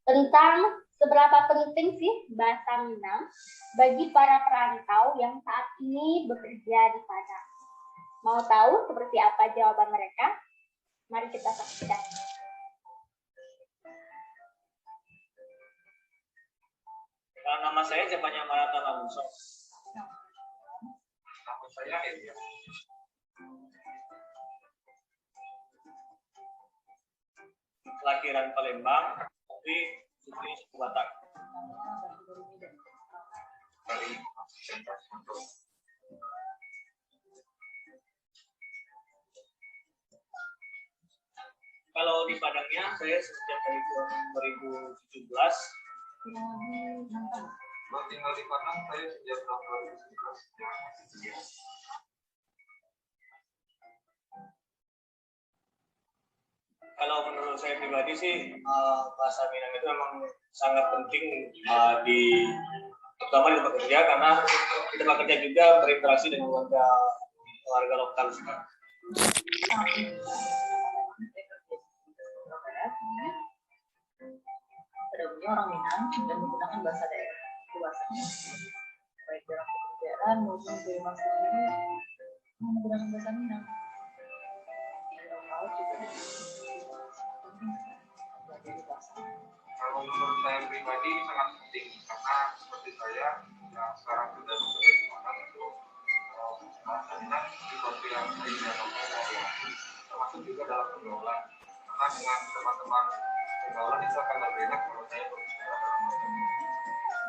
tentang seberapa penting sih bahasa Minang bagi para perantau yang saat ini bekerja di Padang. Mau tahu seperti apa jawaban mereka? Mari kita saksikan. Nama saya Japanya Marata Lamuso. Nama saya Elia. Kelahiran Palembang, tapi sukunya suku Batak. Kalau di Padangnya saya sejak dari tahun 2017. Tinggal di Padang saya sejak tahun 2017. Kalau menurut saya pribadi sih bahasa Minang itu memang sangat penting terutama di tempat kerja, karena di tempat kerja juga berinteraksi dengan warga lokal sekarang. Pada umumnya orang Minang dan menggunakan bahasa daerah bahasanya, baik dalam pekerjaan maupun di rumah sendiri menggunakan bahasa Minang. Kalau menurut saya pribadi sangat penting, karena seperti saya yang sekarang sudah bekerja di Padang itu bahasa Minang seperti yang saya tidak tahu, termasuk juga dalam pergaulan, karena dengan teman-teman pergaulan itu akan lebih enak kalau saya berbicara dalam bahasa Minang.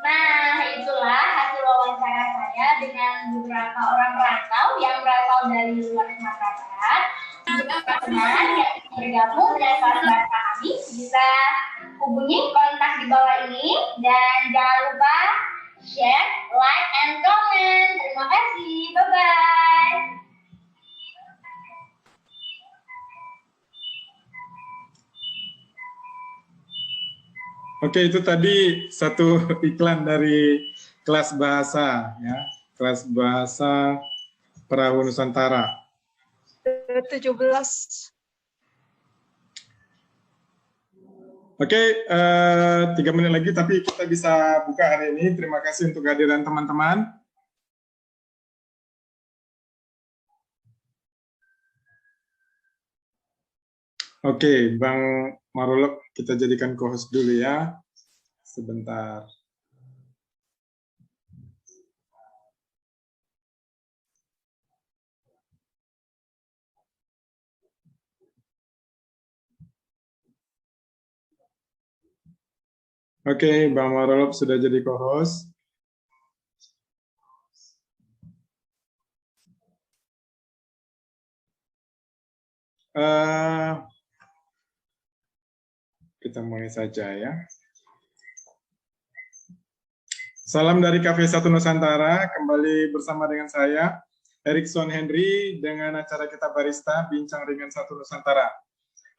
Nah, itulah hasil wawancara saya dengan beberapa orang perantau yang berasal dari luar Sumatera Barat. Teman-teman yang bergabung dengan kelas bahasa kami bisa hubungi kontak di bawah ini, dan jangan lupa share, like, and comment. Terima kasih, bye-bye. Oke, itu tadi satu iklan dari kelas bahasa, ya, kelas bahasa Perahu Nusantara. 17. Oke, 3 menit lagi, tapi kita bisa buka hari ini. Terima kasih untuk kehadiran teman-teman. Oke, Bang Marulok, kita jadikan co-host dulu ya. Sebentar. Oke, Bang Marulok sudah jadi co-host. Kita mulai saja ya. Salam dari Cafe 1 Nusantara, kembali bersama dengan saya, Erikson Henry, dengan acara kita Barista, Bincang Ringan 1 Nusantara.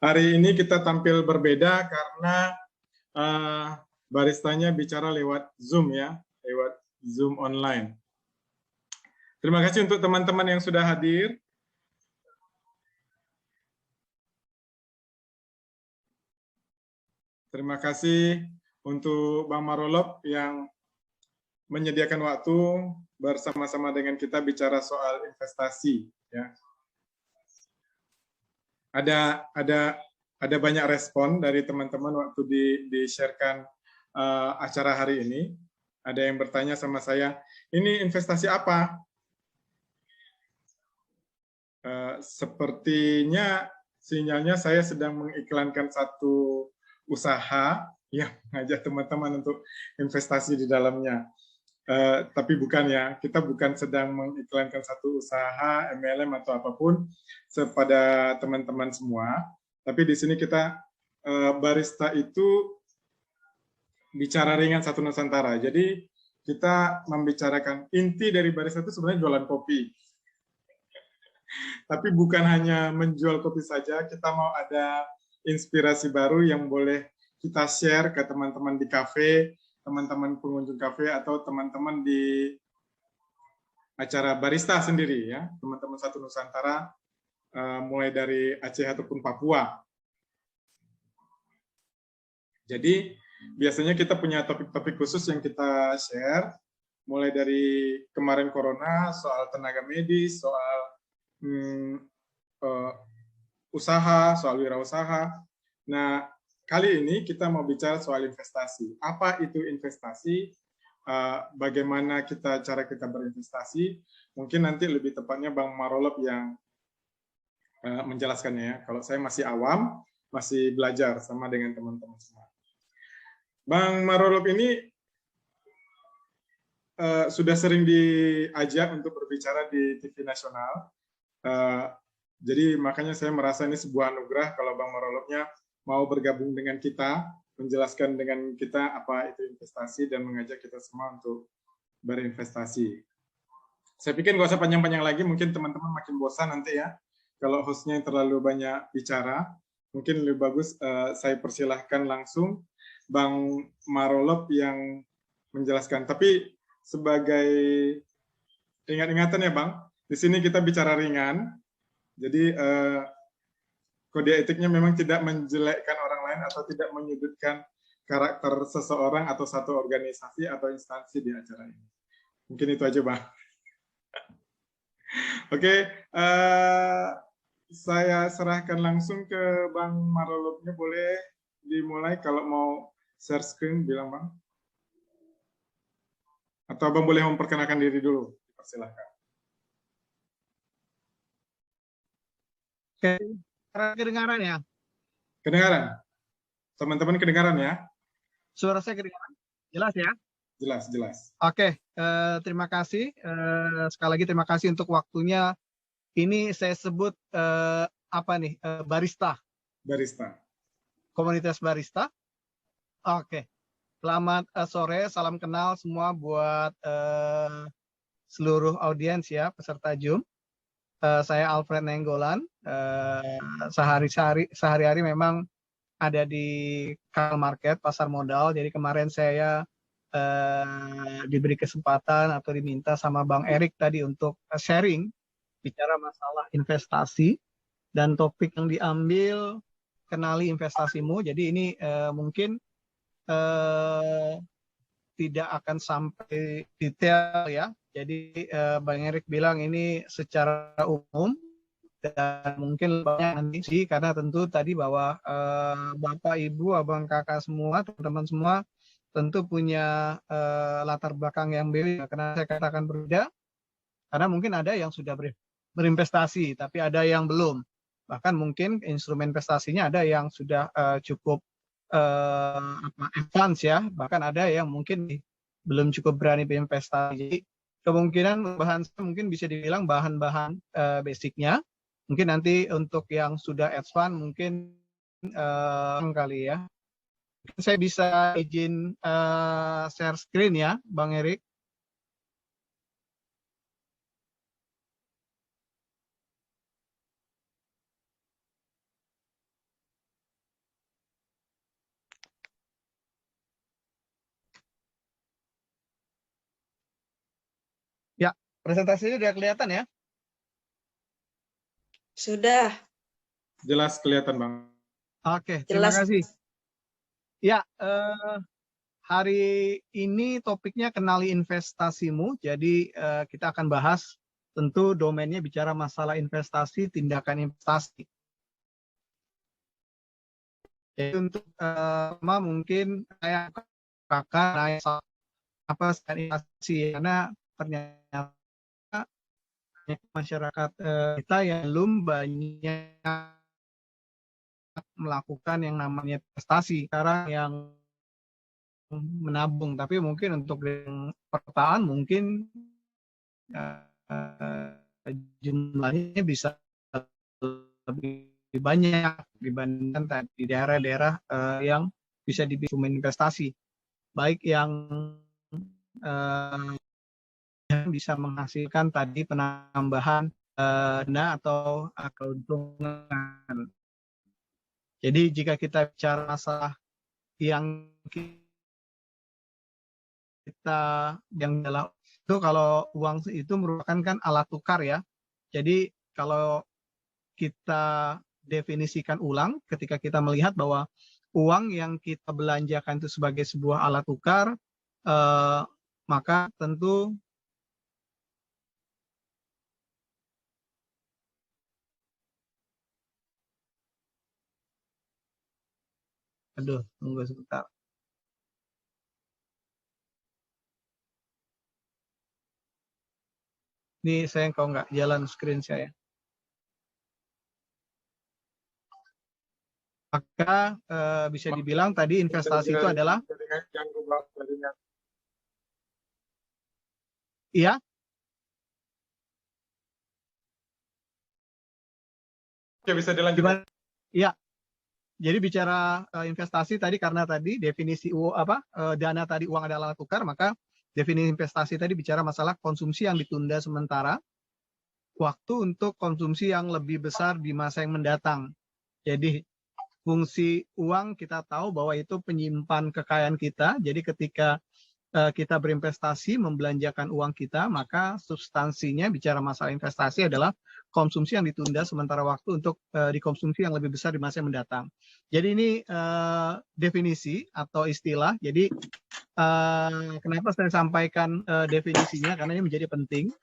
Hari ini kita tampil berbeda karena baristanya bicara lewat Zoom ya, lewat Zoom online. Terima kasih untuk teman-teman yang sudah hadir. Terima kasih untuk Bang Marulok yang menyediakan waktu bersama-sama dengan kita bicara soal investasi. Ya. Ada banyak respon dari teman-teman waktu di-share-kan acara hari ini. Ada yang bertanya sama saya, ini investasi apa? Sepertinya sinyalnya saya sedang mengiklankan satu usaha yang mengajak teman-teman untuk investasi di dalamnya. Tapi bukan ya, kita bukan sedang mengiklankan satu usaha, MLM atau apapun kepada teman-teman semua. Tapi di sini kita barista itu bicara ringan 1 Nusantara. Jadi kita membicarakan inti dari barista itu sebenarnya jualan kopi. Tapi bukan hanya menjual kopi saja, kita mau ada inspirasi baru yang boleh kita share ke teman-teman di kafe, teman-teman pengunjung kafe, atau teman-teman di acara barista sendiri ya, teman-teman 1 Nusantara, mulai dari Aceh ataupun Papua. Jadi biasanya kita punya topik-topik khusus yang kita share, mulai dari kemarin corona, soal tenaga medis, soal usaha, soal wirausaha. Nah, kali ini kita mau bicara soal investasi. Apa itu investasi? Bagaimana cara kita berinvestasi? Mungkin nanti lebih tepatnya Bang Marolop yang menjelaskannya ya. Kalau saya masih awam, masih belajar sama dengan teman-teman semua. Bang Marolop ini sudah sering diajak untuk berbicara di TV nasional. Jadi makanya saya merasa ini sebuah anugerah kalau Bang Marolopnya mau bergabung dengan kita, menjelaskan dengan kita apa itu investasi dan mengajak kita semua untuk berinvestasi. Saya pikir nggak usah panjang-panjang lagi, mungkin teman-teman makin bosan nanti ya. Kalau hostnya yang terlalu banyak bicara, mungkin lebih bagus saya persilahkan langsung Bang Marolop yang menjelaskan. Tapi sebagai ingat-ingatan ya Bang, di sini kita bicara ringan, jadi kode etiknya memang tidak menjelekkan orang lain atau tidak menyudutkan karakter seseorang atau satu organisasi atau instansi di acara ini. Mungkin itu aja Bang. Oke, saya serahkan langsung ke Bang Marolopnya, boleh dimulai kalau mau share screen, bilang Bang. Atau Abang boleh memperkenalkan diri dulu, persilahkan. Oke, kedengaran ya? Kedengaran? Teman-teman kedengaran ya? Suara saya kedengaran? Jelas ya? Jelas, jelas. Oke, terima kasih. Sekali lagi terima kasih untuk waktunya. Ini saya sebut apa nih? Barista. Barista. Komunitas barista. Oke. Selamat sore, salam kenal semua buat seluruh audiens ya, peserta Zoom. Saya Alfred Nenggolan. Sehari-hari memang ada di Kal Market, pasar modal. Jadi kemarin saya diberi kesempatan atau diminta sama Bang Erik tadi untuk sharing, bicara masalah investasi, dan topik yang diambil kenali investasimu. Jadi ini mungkin tidak akan sampai detail ya. Jadi Bang Erik bilang ini secara umum dan mungkin banyak nanti sih, karena tentu tadi bahwa Bapak, Ibu, Abang, Kakak semua, teman-teman semua tentu punya latar belakang yang beda. Karena saya katakan berbeda, karena mungkin ada yang sudah berinvestasi, tapi ada yang belum. Bahkan mungkin instrumen investasinya ada yang sudah cukup advance ya, bahkan ada yang mungkin belum cukup berani berinvestasi. Jadi kemungkinan bahan mungkin bisa dibilang bahan-bahan basicnya. Mungkin nanti untuk yang sudah advance mungkin kali ya. Saya bisa izin share screen ya, Bang Erik. Ya, presentasinya sudah kelihatan ya? Sudah. Jelas kelihatan Bang. Oke, terima Jelas. kasih. Ya, hari ini topiknya kenali investasimu. Jadi kita akan bahas, tentu domainnya bicara masalah investasi, tindakan investasi. Jadi untuk mungkin saya akan apa investasi, karena ternyata masyarakat kita yang belum banyak melakukan yang namanya investasi. Sekarang yang menabung, tapi mungkin untuk yang pertahanan mungkin jumlahnya bisa lebih banyak dibandingkan di daerah-daerah yang bisa dibikin investasi, baik yang bisa menghasilkan tadi penambahan dana atau keuntungan. Jadi jika kita bicara masalah yang kita yang adalah itu, kalau uang itu merupakan kan alat tukar ya. Jadi kalau kita definisikan ulang ketika kita melihat bahwa uang yang kita belanjakan itu sebagai sebuah alat tukar, maka tentu tunggu sebentar. Ini saya kalau nggak jalan screen saya. Maka bisa dibilang tadi investasi itu adalah iya. Ya, bisa dilanjutkan. Iya. Jadi bicara investasi tadi karena tadi definisi dana tadi uang adalah alat tukar, maka definisi investasi tadi bicara masalah konsumsi yang ditunda sementara, waktu untuk konsumsi yang lebih besar di masa yang mendatang. Jadi fungsi uang kita tahu bahwa itu penyimpan kekayaan kita. Jadi ketika kita berinvestasi, membelanjakan uang kita, maka substansinya bicara masalah investasi adalah konsumsi yang ditunda sementara waktu untuk dikonsumsi yang lebih besar di masa yang mendatang. Jadi ini definisi atau istilah. Jadi kenapa saya sampaikan definisinya? Karena ini menjadi penting.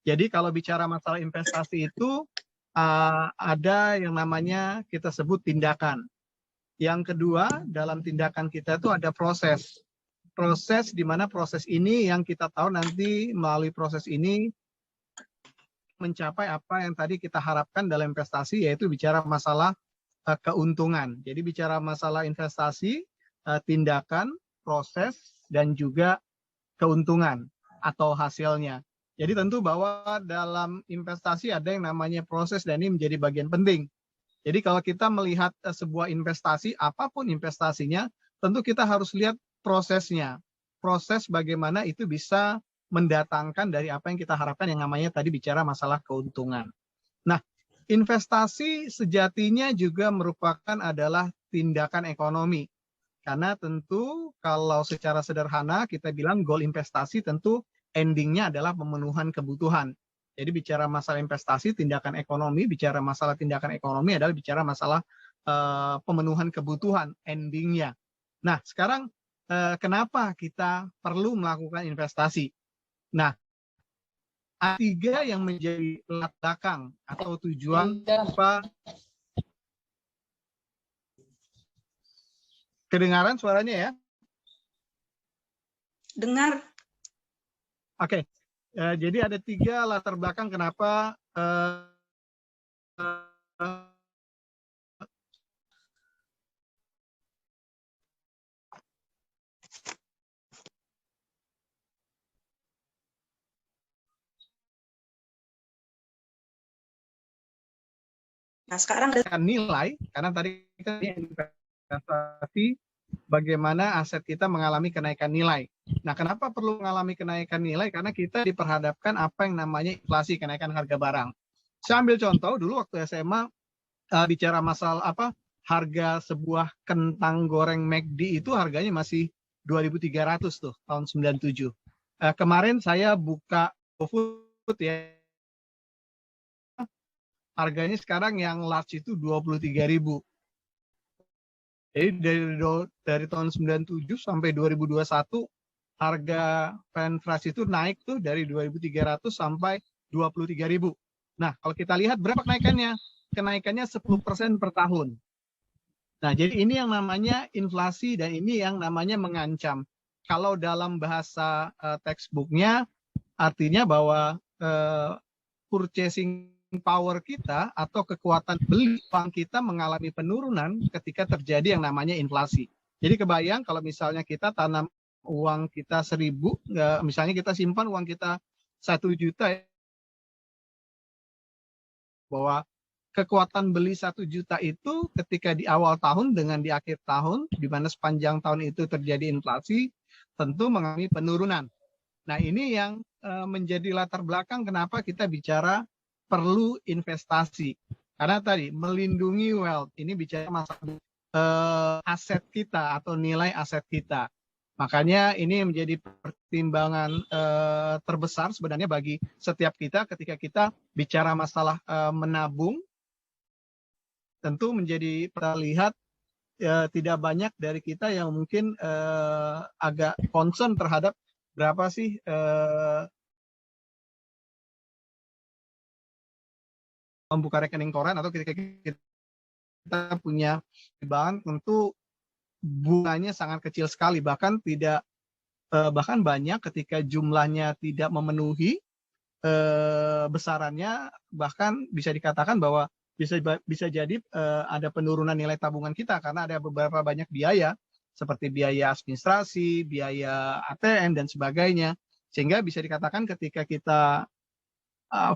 Jadi kalau bicara masalah investasi itu ada yang namanya kita sebut tindakan. Yang kedua, dalam tindakan kita itu ada proses. Proses di mana proses ini yang kita tahu nanti melalui proses ini mencapai apa yang tadi kita harapkan dalam investasi, yaitu bicara masalah keuntungan. Jadi bicara masalah investasi, tindakan, proses, dan juga keuntungan atau hasilnya. Jadi tentu bahwa dalam investasi ada yang namanya proses dan ini menjadi bagian penting. Jadi kalau kita melihat sebuah investasi, apapun investasinya, tentu kita harus lihat prosesnya. Proses bagaimana itu bisa mendatangkan dari apa yang kita harapkan yang namanya tadi bicara masalah keuntungan. Nah, investasi sejatinya juga merupakan adalah tindakan ekonomi. Karena tentu kalau secara sederhana kita bilang goal investasi tentu endingnya adalah pemenuhan kebutuhan. Jadi bicara masalah investasi, tindakan ekonomi, bicara masalah tindakan ekonomi adalah bicara masalah pemenuhan kebutuhan endingnya. Nah, sekarang kenapa kita perlu melakukan investasi? Nah, ada 3 yang menjadi latar belakang atau tujuan apa? Kedengaran suaranya ya? Dengar. Oke, jadi ada 3 latar belakang kenapa Nah, sekarang nilai, karena tadi kita investasi bagaimana aset kita mengalami kenaikan nilai. Nah, kenapa perlu mengalami kenaikan nilai? Karena kita diperhadapkan apa yang namanya inflasi, kenaikan harga barang. Saya ambil contoh dulu waktu SMA bicara masalah harga sebuah kentang goreng McD itu harganya masih 2.300 tuh tahun 97. Kemarin saya buka GoFood ya. Harganya sekarang yang large itu 23.000. Jadi dari tahun 97 sampai 2021 harga french fries itu naik tuh dari 2.300 sampai 23.000. Nah, kalau kita lihat berapa kenaikannya? Kenaikannya 10% per tahun. Nah, jadi ini yang namanya inflasi dan ini yang namanya mengancam. Kalau dalam bahasa textbooknya artinya bahwa purchasing power kita atau kekuatan beli uang kita mengalami penurunan ketika terjadi yang namanya inflasi. Jadi kebayang kalau misalnya kita tanam uang kita 1.000, misalnya kita simpan uang kita 1 juta, bahwa kekuatan beli 1 juta itu ketika di awal tahun dengan di akhir tahun, di mana sepanjang tahun itu terjadi inflasi, tentu mengalami penurunan. Nah, ini yang menjadi latar belakang kenapa kita bicara perlu investasi. Karena tadi melindungi wealth, ini bicara masalah aset kita atau nilai aset kita. Makanya ini menjadi pertimbangan terbesar sebenarnya bagi setiap kita ketika kita bicara masalah menabung tentu menjadi terlihat tidak banyak dari kita yang mungkin agak concern terhadap berapa sih membuka rekening koran, atau ketika kita punya bank tentu bunganya sangat kecil sekali, bahkan tidak bahkan banyak ketika jumlahnya tidak memenuhi besarannya, bahkan bisa dikatakan bahwa bisa jadi ada penurunan nilai tabungan kita karena ada beberapa banyak biaya seperti biaya administrasi, biaya ATM dan sebagainya, sehingga bisa dikatakan ketika kita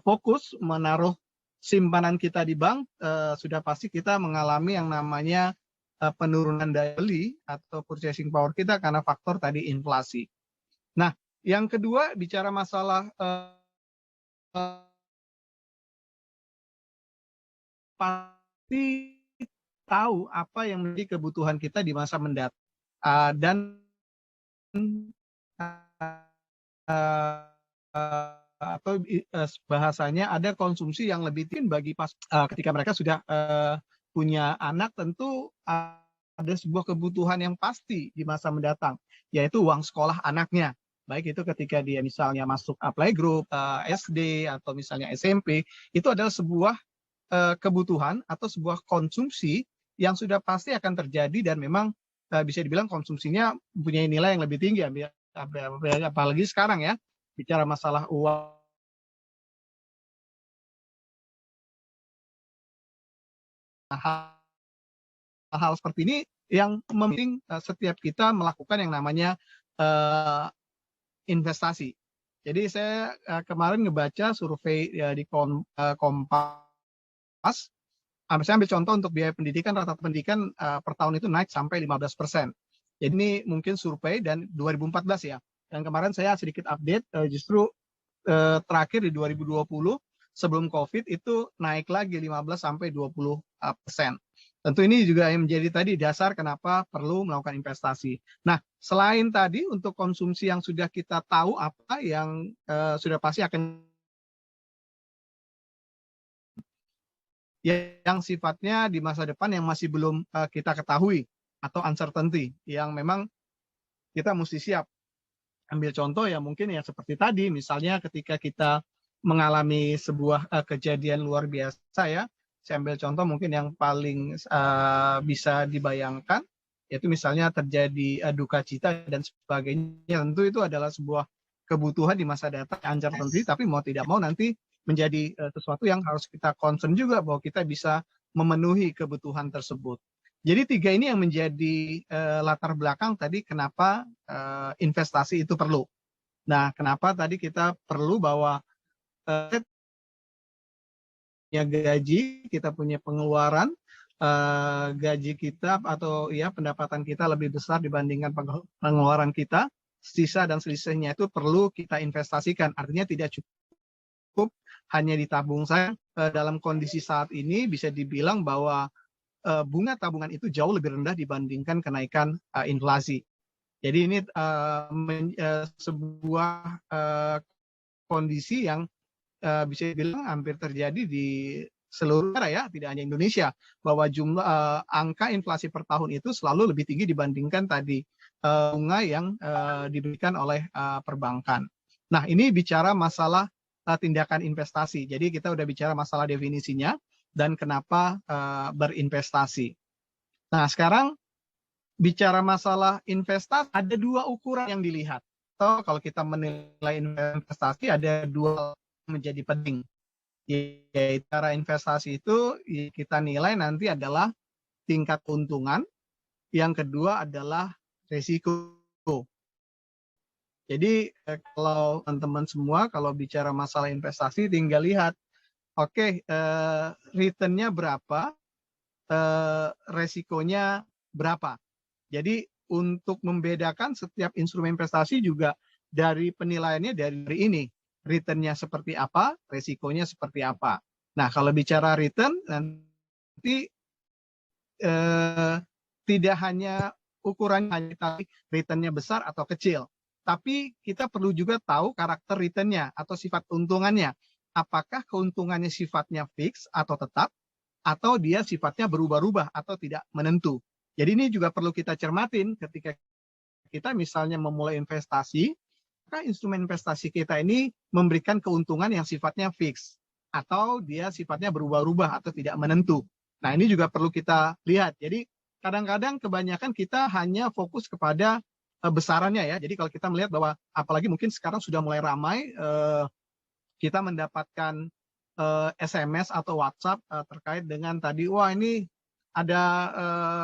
fokus menaruh simpanan kita di bank, sudah pasti kita mengalami yang namanya penurunan daya beli atau purchasing power kita karena faktor tadi inflasi. Nah, yang kedua bicara masalah pasti tahu apa yang menjadi kebutuhan kita di masa mendatang, dan atau bahasanya ada konsumsi yang lebih tinggi bagi ketika mereka sudah punya anak, tentu ada sebuah kebutuhan yang pasti di masa mendatang, yaitu uang sekolah anaknya. Baik itu ketika dia misalnya masuk playgroup, SD, atau misalnya SMP, itu adalah sebuah kebutuhan atau sebuah konsumsi yang sudah pasti akan terjadi, dan memang bisa dibilang konsumsinya mempunyai nilai yang lebih tinggi, apalagi sekarang ya, bicara masalah uang. Hal-hal seperti ini yang membimbing setiap kita melakukan yang namanya investasi. Jadi saya kemarin ngebaca survei di Kompas. Saya ambil contoh untuk biaya pendidikan, rata pendidikan per tahun itu naik sampai 15%. Jadi ini mungkin survei dan 2014 ya. Dan kemarin saya sedikit update, justru terakhir di 2020 sebelum COVID itu naik lagi 15 sampai 20%. Tentu ini juga yang menjadi tadi dasar kenapa perlu melakukan investasi. Nah, selain tadi untuk konsumsi yang sudah kita tahu apa yang sudah pasti akan yang sifatnya di masa depan yang masih belum kita ketahui atau uncertainty yang memang kita mesti siap. Ambil contoh ya mungkin ya seperti tadi, misalnya ketika kita mengalami sebuah kejadian luar biasa ya, saya ambil contoh mungkin yang paling bisa dibayangkan, yaitu misalnya terjadi duka cita dan sebagainya. Tentu itu adalah sebuah kebutuhan di masa datang uncertainty, tapi mau tidak mau nanti menjadi sesuatu yang harus kita concern juga bahwa kita bisa memenuhi kebutuhan tersebut. Jadi tiga ini yang menjadi latar belakang tadi kenapa investasi itu perlu. Nah, kenapa tadi kita perlu bahwa punya gaji, kita punya pengeluaran, gaji kita atau ya pendapatan kita lebih besar dibandingkan pengeluaran kita, sisa dan selisihnya itu perlu kita investasikan. Artinya tidak cukup hanya ditabung saja. Dalam kondisi saat ini bisa dibilang bahwa bunga tabungan itu jauh lebih rendah dibandingkan kenaikan inflasi. Jadi ini sebuah kondisi yang bisa dibilang hampir terjadi di seluruh negara ya, tidak hanya Indonesia, bahwa jumlah angka inflasi per tahun itu selalu lebih tinggi dibandingkan tadi bunga yang diberikan oleh perbankan. Nah, ini bicara masalah tindakan investasi. Jadi kita udah bicara masalah definisinya dan kenapa berinvestasi. Nah, sekarang bicara masalah investasi, ada dua ukuran yang dilihat. So, kalau kita menilai investasi, ada dua menjadi penting. Yaitu cara investasi itu kita nilai nanti adalah tingkat keuntungan, yang kedua adalah risiko. Jadi kalau teman-teman semua kalau bicara masalah investasi tinggal lihat, oke, return-nya berapa, resikonya berapa. Jadi untuk membedakan setiap instrumen investasi juga dari penilaiannya dari ini. Return-nya seperti apa, resikonya seperti apa. Nah, kalau bicara return, nanti tidak hanya ukurannya hanya tadi return-nya besar atau kecil, tapi kita perlu juga tahu karakter return-nya atau sifat keuntungannya. Apakah keuntungannya sifatnya fix atau tetap, atau dia sifatnya berubah-ubah atau tidak menentu. Jadi ini juga perlu kita cermatin ketika kita misalnya memulai investasi, maka instrumen investasi kita ini memberikan keuntungan yang sifatnya fix atau dia sifatnya berubah-ubah atau tidak menentu. Nah, ini juga perlu kita lihat. Jadi kadang-kadang kebanyakan kita hanya fokus kepada besarannya ya. Jadi kalau kita melihat bahwa apalagi mungkin sekarang sudah mulai ramai kita mendapatkan SMS atau WhatsApp terkait dengan tadi, wah ini ada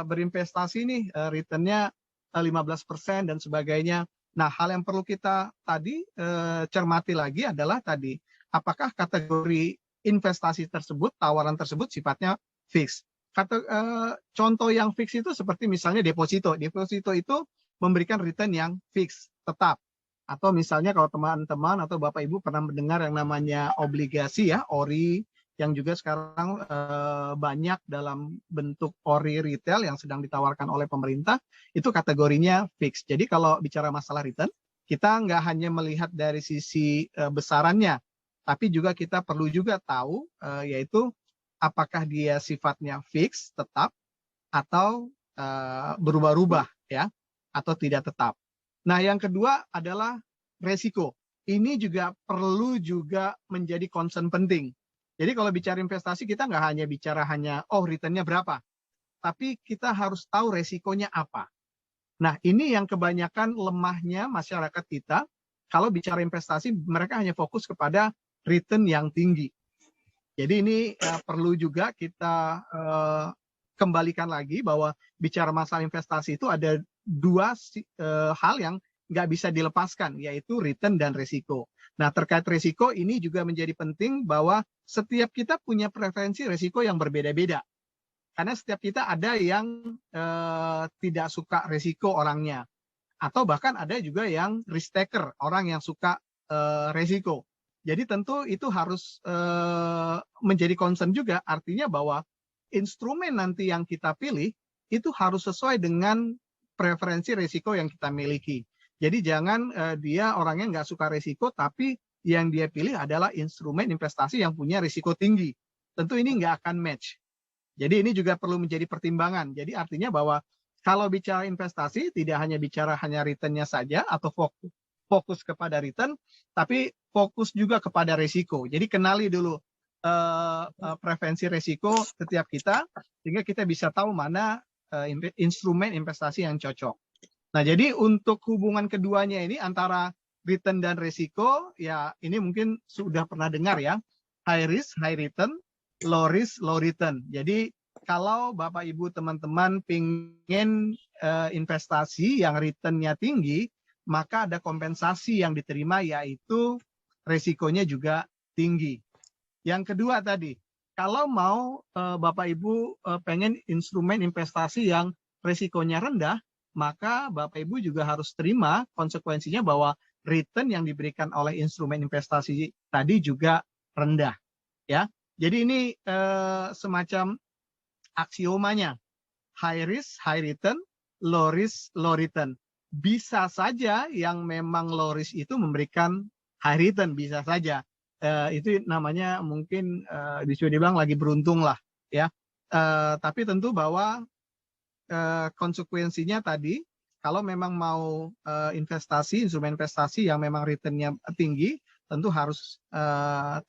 berinvestasi nih, returnnya 15% dan sebagainya. Nah, hal yang perlu kita tadi cermati lagi adalah tadi, apakah kategori investasi tersebut, tawaran tersebut sifatnya fix. Contoh yang fix itu seperti misalnya deposito. Deposito itu memberikan return yang fix, tetap. Atau misalnya kalau teman-teman atau Bapak Ibu pernah mendengar yang namanya obligasi ya, ORI, yang juga sekarang banyak dalam bentuk ORI retail yang sedang ditawarkan oleh pemerintah, itu kategorinya fix. Jadi kalau bicara masalah return, kita nggak hanya melihat dari sisi besarannya, tapi juga kita perlu juga tahu yaitu apakah dia sifatnya fix, tetap, atau berubah-ubah ya, atau tidak tetap. Nah, yang kedua adalah resiko. Ini juga perlu juga menjadi concern penting. Jadi kalau bicara investasi, kita nggak hanya bicara oh returnnya berapa, tapi kita harus tahu resikonya apa. Nah, ini yang kebanyakan lemahnya masyarakat kita. Kalau bicara investasi, mereka hanya fokus kepada return yang tinggi. Jadi ini perlu juga kita kembalikan lagi bahwa bicara masalah investasi itu ada dua hal yang nggak bisa dilepaskan, yaitu return dan resiko. Nah, terkait resiko ini juga menjadi penting bahwa setiap kita punya preferensi resiko yang berbeda-beda. Karena setiap kita ada yang tidak suka resiko orangnya. Atau bahkan ada juga yang risk taker, orang yang suka resiko. Jadi tentu itu harus menjadi concern juga, artinya bahwa instrumen nanti yang kita pilih itu harus sesuai dengan preferensi resiko yang kita miliki. Jadi jangan dia orangnya nggak suka resiko, tapi yang dia pilih adalah instrumen investasi yang punya risiko tinggi. Tentu ini nggak akan match. Jadi ini juga perlu menjadi pertimbangan. Jadi artinya bahwa kalau bicara investasi, tidak hanya bicara hanya return-nya saja atau fokus kepada return, tapi fokus juga kepada risiko. Jadi kenali dulu preferensi risiko setiap kita, sehingga kita bisa tahu mana instrumen investasi yang cocok. Nah, jadi untuk hubungan keduanya ini antara return dan risiko, ya ini mungkin sudah pernah dengar ya, high risk, high return, low risk, low return. Jadi kalau Bapak Ibu teman-teman pengen investasi yang return-nya tinggi, maka ada kompensasi yang diterima yaitu resikonya juga tinggi. Yang kedua tadi, kalau mau Bapak Ibu pengen instrumen investasi yang resikonya rendah, maka Bapak Ibu juga harus terima konsekuensinya bahwa return yang diberikan oleh instrumen investasi tadi juga rendah. Ya, jadi ini semacam aksiomanya, high risk, high return, low risk, low return. Bisa saja yang memang low risk itu memberikan high return, bisa saja. Itu namanya mungkin bisa dibilang lagi beruntung lah, ya. Tapi tentu bahwa konsekuensinya tadi, kalau memang mau investasi, instrumen investasi yang memang return-nya tinggi, tentu harus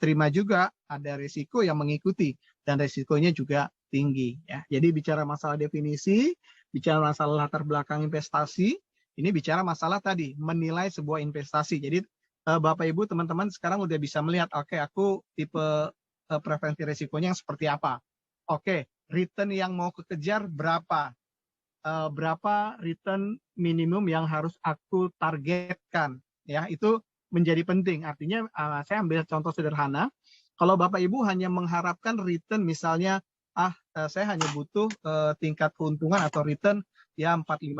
terima juga ada risiko yang mengikuti, dan risikonya juga tinggi. Ya. Jadi bicara masalah definisi, bicara masalah latar belakang investasi, ini bicara masalah tadi, menilai sebuah investasi. Jadi Bapak Ibu teman-teman sekarang udah bisa melihat, oke, aku tipe preferensi risikonya yang seperti apa. Oke, return yang mau kekejar berapa? Berapa return minimum yang harus aku targetkan, ya itu menjadi penting. Artinya saya ambil contoh sederhana, kalau Bapak Ibu hanya mengharapkan return misalnya saya hanya butuh tingkat keuntungan atau return ya 4-5%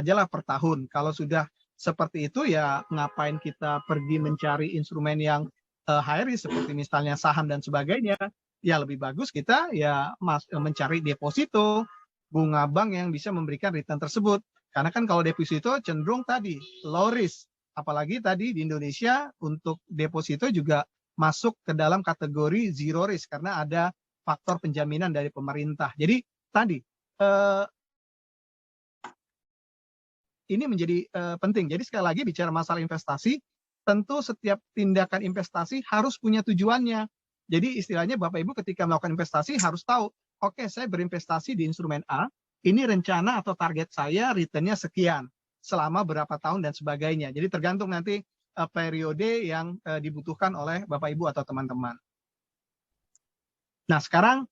aja lah per tahun. Kalau sudah seperti itu ya ngapain kita pergi mencari instrumen yang high risk seperti misalnya saham dan sebagainya. Ya lebih bagus kita ya mencari deposito, bunga bank yang bisa memberikan return tersebut. Karena kan kalau deposito cenderung tadi low risk. Apalagi tadi di Indonesia untuk deposito juga masuk ke dalam kategori zero risk karena ada faktor penjaminan dari pemerintah. Jadi tadi ini menjadi penting. Jadi sekali lagi bicara masalah investasi, tentu setiap tindakan investasi harus punya tujuannya. Jadi istilahnya Bapak Ibu ketika melakukan investasi harus tahu, oke, saya berinvestasi di instrumen A, ini rencana atau target saya returnnya sekian selama berapa tahun dan sebagainya. Jadi tergantung nanti periode yang dibutuhkan oleh Bapak Ibu atau teman-teman. Nah sekarang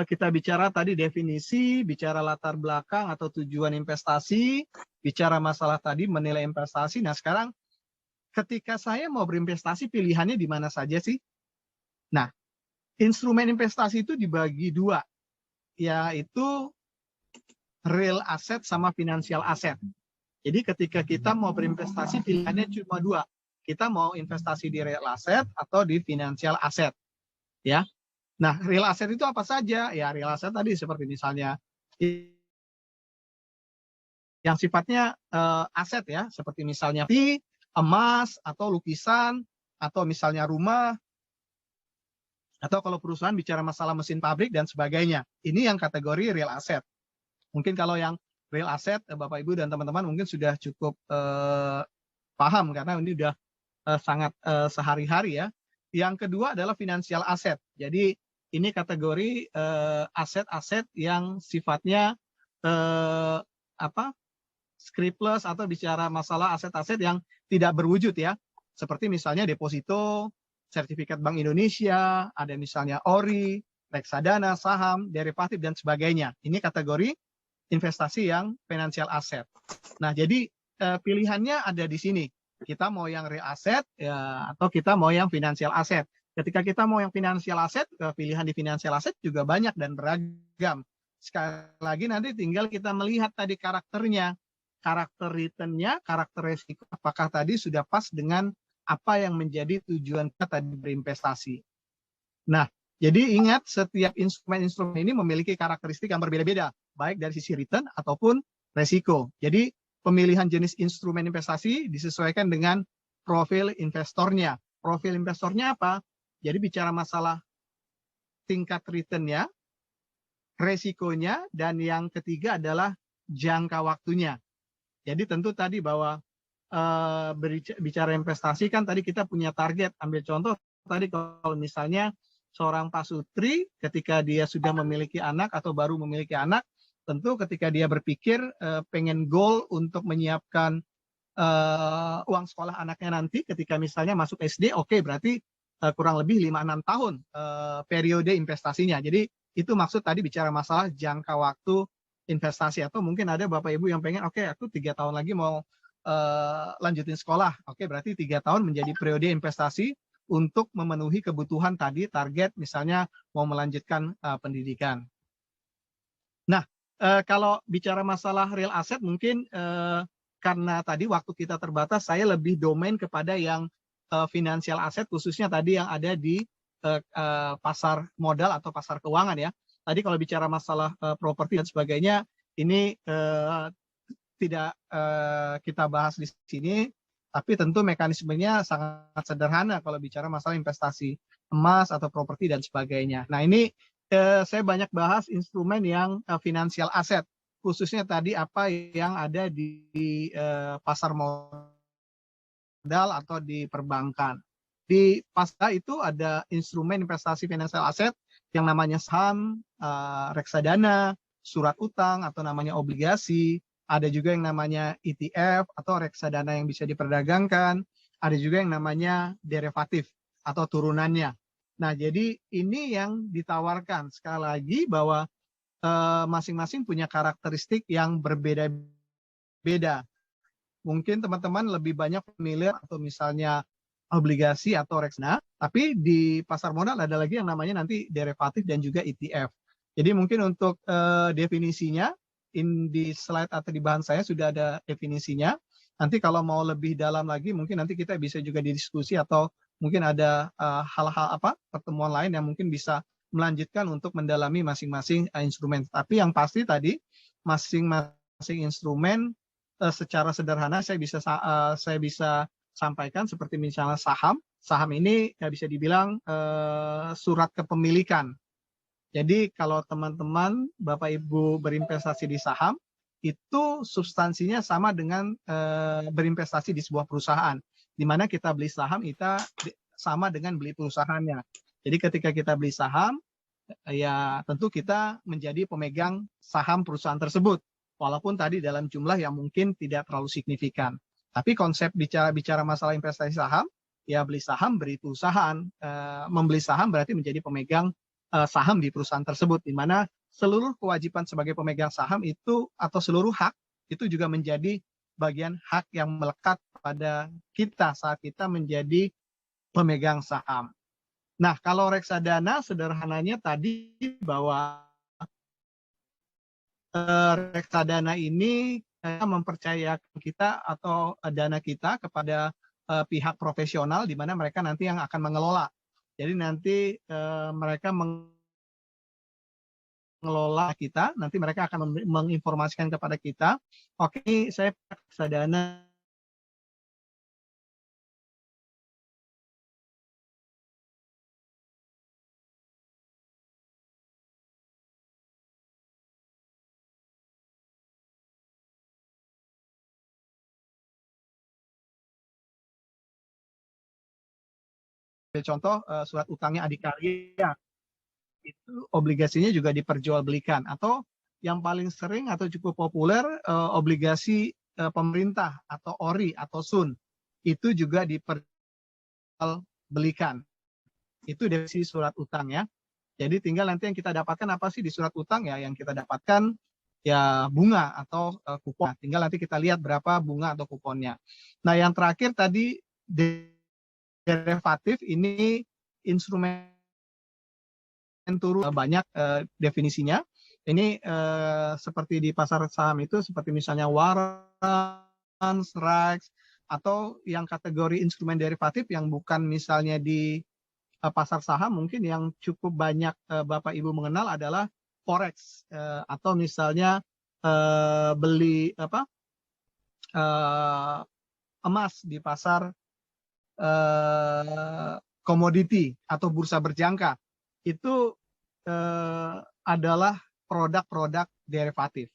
kita bicara tadi definisi, bicara latar belakang atau tujuan investasi, bicara masalah tadi menilai investasi. Nah sekarang ketika saya mau berinvestasi pilihannya di mana saja sih? Nah, instrumen investasi itu dibagi dua, yaitu real asset sama financial asset. Jadi ketika kita mau berinvestasi pilihannya cuma dua. Kita mau investasi di real asset atau di financial asset. Ya. Nah, real asset itu apa saja? Ya, real asset tadi seperti misalnya yang sifatnya aset ya, seperti misalnya emas atau lukisan atau misalnya rumah atau kalau perusahaan bicara masalah mesin pabrik dan sebagainya. Ini yang kategori real asset. Mungkin kalau yang real asset Bapak Ibu dan teman-teman mungkin sudah cukup paham karena ini sudah sangat sehari-hari ya. Yang kedua adalah financial asset. Jadi ini kategori aset-aset yang sifatnya scriptless atau bicara masalah aset-aset yang tidak berwujud ya. Seperti misalnya deposito, sertifikat Bank Indonesia, ada misalnya ORI, reksadana, saham, derivatif dan sebagainya. Ini kategori investasi yang financial asset. Nah, jadi pilihannya ada di sini. Kita mau yang real asset ya, atau kita mau yang financial asset. Ketika kita mau yang financial asset, pilihan di financial asset juga banyak dan beragam. Sekali lagi nanti tinggal kita melihat tadi karakternya, karakter returnnya, karakter resiko, apakah tadi sudah pas dengan apa yang menjadi tujuan kita tadi berinvestasi. Nah, jadi ingat setiap instrumen-instrumen ini memiliki karakteristik yang berbeda-beda, baik dari sisi return ataupun resiko. Jadi pemilihan jenis instrumen investasi disesuaikan dengan profil investornya. Profil investornya apa? Jadi bicara masalah tingkat returnnya, resikonya, dan yang ketiga adalah jangka waktunya. Jadi tentu tadi bahwa bicara investasi kan tadi kita punya target. Ambil contoh tadi kalau misalnya seorang Pak Sutri ketika dia sudah memiliki anak atau baru memiliki anak, tentu ketika dia berpikir pengen goal untuk menyiapkan uang sekolah anaknya nanti ketika misalnya masuk SD, oke, berarti kurang lebih 5-6 tahun periode investasinya. Jadi itu maksud tadi bicara masalah jangka waktu investasi. Atau mungkin ada Bapak Ibu yang pengen, oke, aku 3 tahun lagi mau lanjutin sekolah. Oke, berarti 3 tahun menjadi periode investasi untuk memenuhi kebutuhan tadi, target misalnya mau melanjutkan pendidikan. Nah, kalau bicara masalah real asset mungkin karena tadi waktu kita terbatas, saya lebih domain kepada yang financial asset, khususnya tadi yang ada di pasar modal atau pasar keuangan ya. Tadi kalau bicara masalah properti dan sebagainya, ini tidak kita bahas di sini, tapi tentu mekanismenya sangat sederhana kalau bicara masalah investasi emas atau properti dan sebagainya. Nah ini saya banyak bahas instrumen yang financial asset, khususnya tadi apa yang ada di pasar modal atau di perbankan. Di pasar itu ada instrumen investasi financial asset yang namanya saham, reksadana, surat utang atau namanya obligasi. Ada juga yang namanya ETF atau reksadana yang bisa diperdagangkan. Ada juga yang namanya derivatif atau turunannya. Nah, jadi ini yang ditawarkan. Sekali lagi bahwa masing-masing punya karakteristik yang berbeda-beda. Mungkin teman-teman lebih banyak familiar atau misalnya obligasi atau reksadana, tapi di pasar modal ada lagi yang namanya nanti derivatif dan juga ETF. Jadi mungkin untuk definisinya, di slide atau di bahan saya sudah ada definisinya. Nanti kalau mau lebih dalam lagi, mungkin nanti kita bisa juga didiskusi atau mungkin ada hal-hal pertemuan lain yang mungkin bisa melanjutkan untuk mendalami masing-masing instrumen. Tapi yang pasti tadi masing-masing instrumen secara sederhana saya bisa sampaikan seperti misalnya saham. Saham ini bisa dibilang surat kepemilikan. Jadi kalau teman-teman, Bapak Ibu berinvestasi di saham, itu substansinya sama dengan berinvestasi di sebuah perusahaan. Di mana kita beli saham, kita sama dengan beli perusahaannya. Jadi ketika kita beli saham, ya tentu kita menjadi pemegang saham perusahaan tersebut. Walaupun tadi dalam jumlah yang mungkin tidak terlalu signifikan. Tapi konsep bicara masalah investasi saham, ya beli saham, beri perusahaan. Membeli saham berarti menjadi pemegang saham di perusahaan tersebut, di mana seluruh kewajiban sebagai pemegang saham itu atau seluruh hak itu juga menjadi bagian hak yang melekat pada kita saat kita menjadi pemegang saham. Nah, kalau reksadana sederhananya tadi bahwa reksadana ini mempercayakan kita atau dana kita kepada pihak profesional di mana mereka nanti yang akan mengelola. Jadi nanti mereka mengelola kita, nanti mereka akan menginformasikan kepada kita, oke, saya reksadana contoh surat utangnya Adikarya, itu obligasinya juga diperjualbelikan. Atau yang paling sering atau cukup populer obligasi pemerintah atau ORI atau SUN, itu juga diperjualbelikan. Itu definisi surat utang ya. Jadi tinggal nanti yang kita dapatkan apa sih di surat utang ya? Yang kita dapatkan ya bunga atau kupon. Tinggal nanti kita lihat berapa bunga atau kuponnya. Nah yang terakhir tadi derivatif ini instrumen turun banyak definisinya. Ini seperti di pasar saham itu seperti misalnya warrants, rights, atau yang kategori instrumen derivatif yang bukan misalnya di pasar saham, mungkin yang cukup banyak Bapak Ibu mengenal adalah forex atau misalnya beli emas di pasar komoditi atau bursa berjangka. Itu adalah produk-produk derivatif.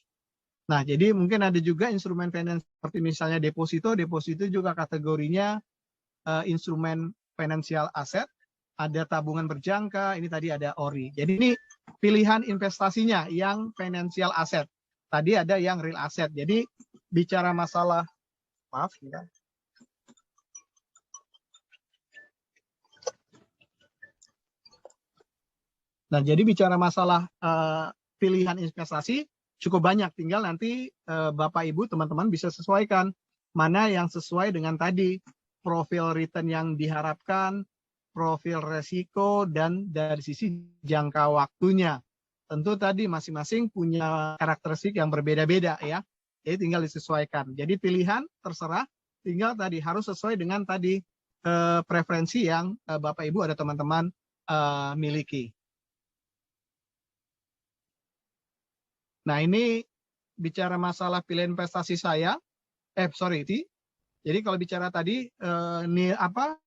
Nah, jadi mungkin ada juga instrumen finance seperti misalnya deposito. Deposito juga kategorinya instrumen financial asset. Ada tabungan berjangka, ini tadi ada ORI. Jadi ini pilihan investasinya yang financial asset. Tadi ada yang real asset. Jadi bicara masalah, maaf ya. Nah, jadi bicara masalah pilihan investasi cukup banyak. Tinggal nanti Bapak Ibu teman-teman bisa sesuaikan mana yang sesuai dengan tadi profil return yang diharapkan, profil resiko, dan dari sisi jangka waktunya. Tentu tadi masing-masing punya karakteristik yang berbeda-beda ya. Jadi tinggal disesuaikan. Jadi pilihan terserah, tinggal tadi harus sesuai dengan tadi preferensi yang Bapak Ibu ada teman-teman miliki. Nah ini bicara masalah pilihan investasi saya, jadi kalau bicara tadi ini apa?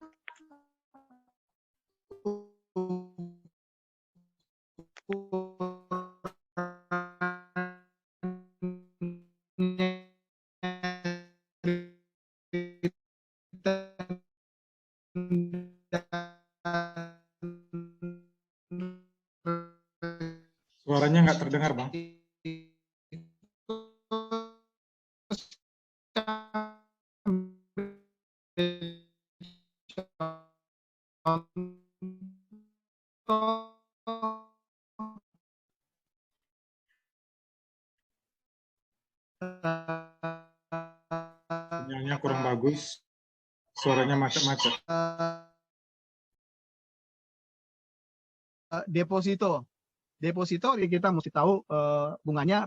Suaranya nggak terdengar, Bang. Sinyalnya kurang bagus, suaranya macet-macet. Deposito kita mesti tahu bunganya.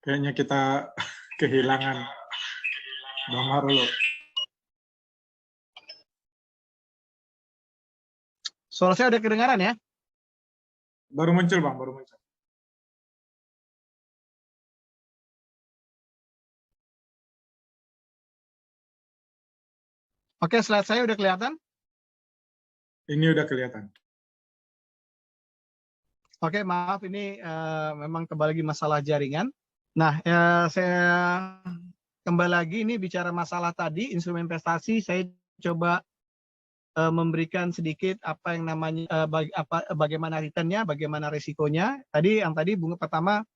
Kayaknya kita kehilangan Bang Marulu. Suara saya udah kedengaran ya? Baru muncul Bang, baru muncul. Oke, slide saya udah kelihatan? Ini udah kelihatan. Oke, maaf ini memang kembali lagi masalah jaringan. Nah, saya kembali lagi ini bicara masalah tadi instrumen investasi. Saya coba memberikan sedikit apa yang namanya bagaimana returnnya, bagaimana risikonya. Tadi bunga pertama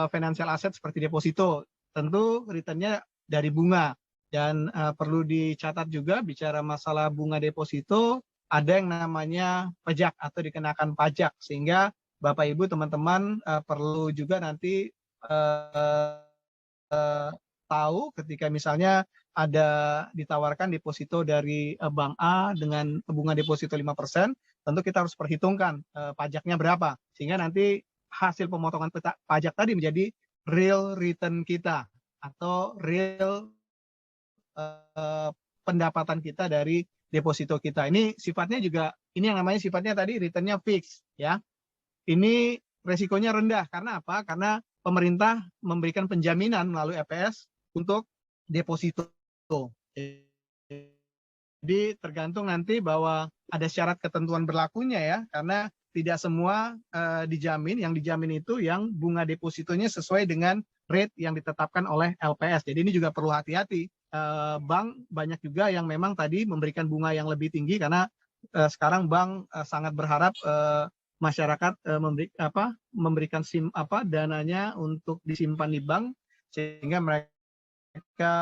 financial asset seperti deposito, tentu returnnya dari bunga. Dan perlu dicatat juga bicara masalah bunga deposito ada yang namanya pajak atau dikenakan pajak, sehingga Bapak Ibu teman-teman perlu juga nanti tahu ketika misalnya ada ditawarkan deposito dari bank A dengan bunga deposito 5%, tentu kita harus perhitungkan pajaknya berapa, sehingga nanti hasil pemotongan pajak tadi menjadi real return kita atau real pendapatan kita dari deposito kita. Ini sifatnya juga, ini yang namanya sifatnya tadi returnnya fix ya. Ini resikonya rendah. Karena apa? Karena pemerintah memberikan penjaminan melalui EPS untuk deposito. Jadi tergantung nanti bahwa ada syarat ketentuan berlakunya ya, karena tidak semua dijamin. Yang dijamin itu yang bunga depositonya sesuai dengan rate yang ditetapkan oleh LPS. Jadi ini juga perlu hati-hati. Bank banyak juga yang memang tadi memberikan bunga yang lebih tinggi karena sekarang bank sangat berharap masyarakat memberikan dananya untuk disimpan di bank, sehingga mereka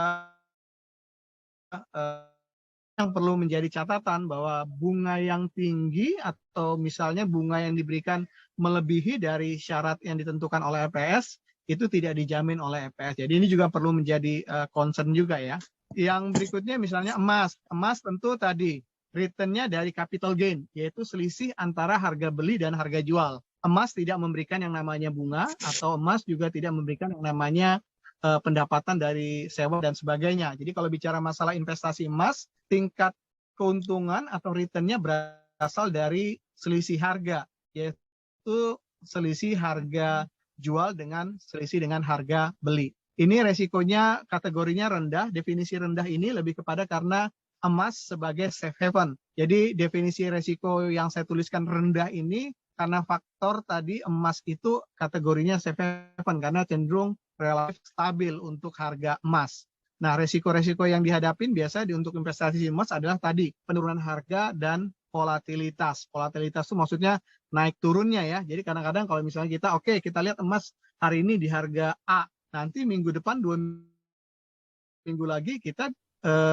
yang perlu menjadi catatan bahwa bunga yang tinggi atau misalnya bunga yang diberikan melebihi dari syarat yang ditentukan oleh LPS itu tidak dijamin oleh LPS. Jadi ini juga perlu menjadi concern juga ya. Yang berikutnya misalnya emas. Emas tentu tadi returnnya dari capital gain, yaitu selisih antara harga beli dan harga jual. Emas tidak memberikan yang namanya bunga, atau emas juga tidak memberikan yang namanya pendapatan dari sewa dan sebagainya. Jadi kalau bicara masalah investasi emas, tingkat keuntungan atau returnnya berasal dari selisih harga, yaitu selisih harga jual dengan selisih dengan harga beli. Ini resikonya kategorinya rendah. Definisi rendah ini lebih kepada karena emas sebagai safe haven. Jadi definisi resiko yang saya tuliskan rendah ini karena faktor tadi emas itu kategorinya safe haven karena cenderung relatif stabil untuk harga emas. Nah, resiko-resiko yang dihadapin biasa untuk investasi emas adalah tadi penurunan harga dan volatilitas. Volatilitas itu maksudnya naik turunnya ya. Jadi kadang-kadang kalau misalnya kita lihat emas hari ini di harga A, nanti minggu depan 2 minggu lagi kita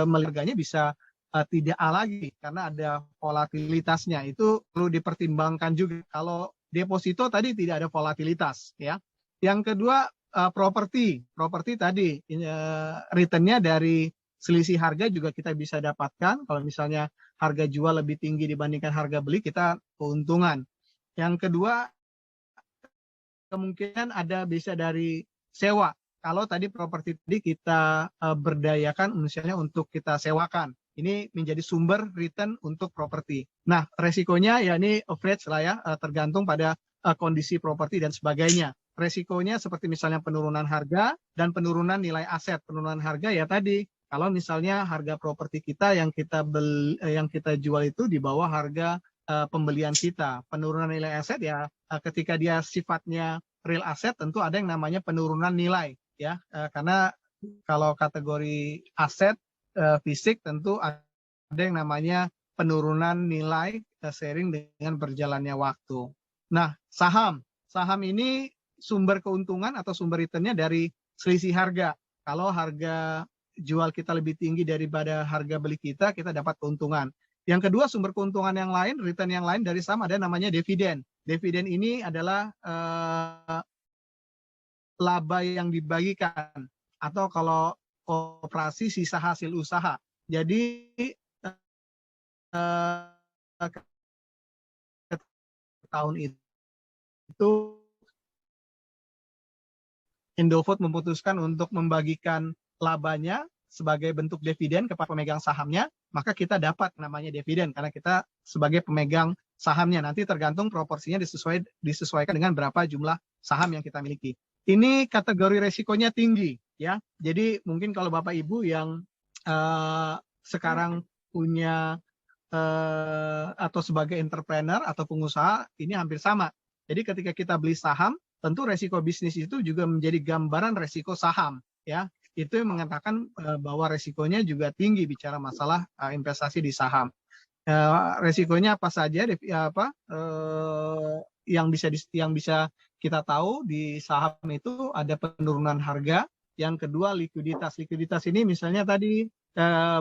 melihat harganya bisa tidak A lagi karena ada volatilitasnya. Itu perlu dipertimbangkan juga. Kalau deposito tadi tidak ada volatilitas ya. Yang kedua properti tadi returnnya dari selisih harga juga kita bisa dapatkan. Kalau misalnya harga jual lebih tinggi dibandingkan harga beli, kita keuntungan. Yang kedua kemungkinan ada bisa dari sewa. Kalau tadi properti tadi kita berdayakan misalnya untuk kita sewakan, ini menjadi sumber return untuk properti. Nah, resikonya ya ini average lah ya, tergantung pada kondisi properti dan sebagainya. Resikonya seperti misalnya penurunan harga dan penurunan nilai aset. Penurunan harga ya tadi, kalau misalnya harga properti kita yang kita jual itu di bawah harga pembelian kita. Penurunan nilai aset ya ketika dia sifatnya real asset tentu ada yang namanya penurunan nilai ya, karena kalau kategori aset fisik tentu ada yang namanya penurunan nilai seiring dengan berjalannya waktu. Nah, saham ini sumber keuntungan atau sumber returnnya dari selisih harga. Kalau harga jual kita lebih tinggi daripada harga beli kita dapat keuntungan. Yang kedua, sumber keuntungan yang lain, return yang lain dari saham ada namanya dividen. Dividen ini adalah laba yang dibagikan atau kalau operasi sisa hasil usaha. Jadi tahun itu Indofood memutuskan untuk membagikan labanya sebagai bentuk dividen kepada pemegang sahamnya, maka kita dapat namanya dividen karena kita sebagai pemegang sahamnya. Nanti tergantung proporsinya disesuaikan dengan berapa jumlah saham yang kita miliki. Ini kategori resikonya tinggi ya. Jadi mungkin kalau Bapak Ibu yang sekarang punya atau sebagai entrepreneur atau pengusaha, ini hampir sama. Jadi ketika kita beli saham, tentu resiko bisnis itu juga menjadi gambaran resiko saham ya. Itu yang mengatakan bahwa resikonya juga tinggi bicara masalah investasi di saham. Resikonya apa saja yang bisa kita tahu di saham itu ada penurunan harga, yang kedua likuiditas. Likuiditas ini misalnya tadi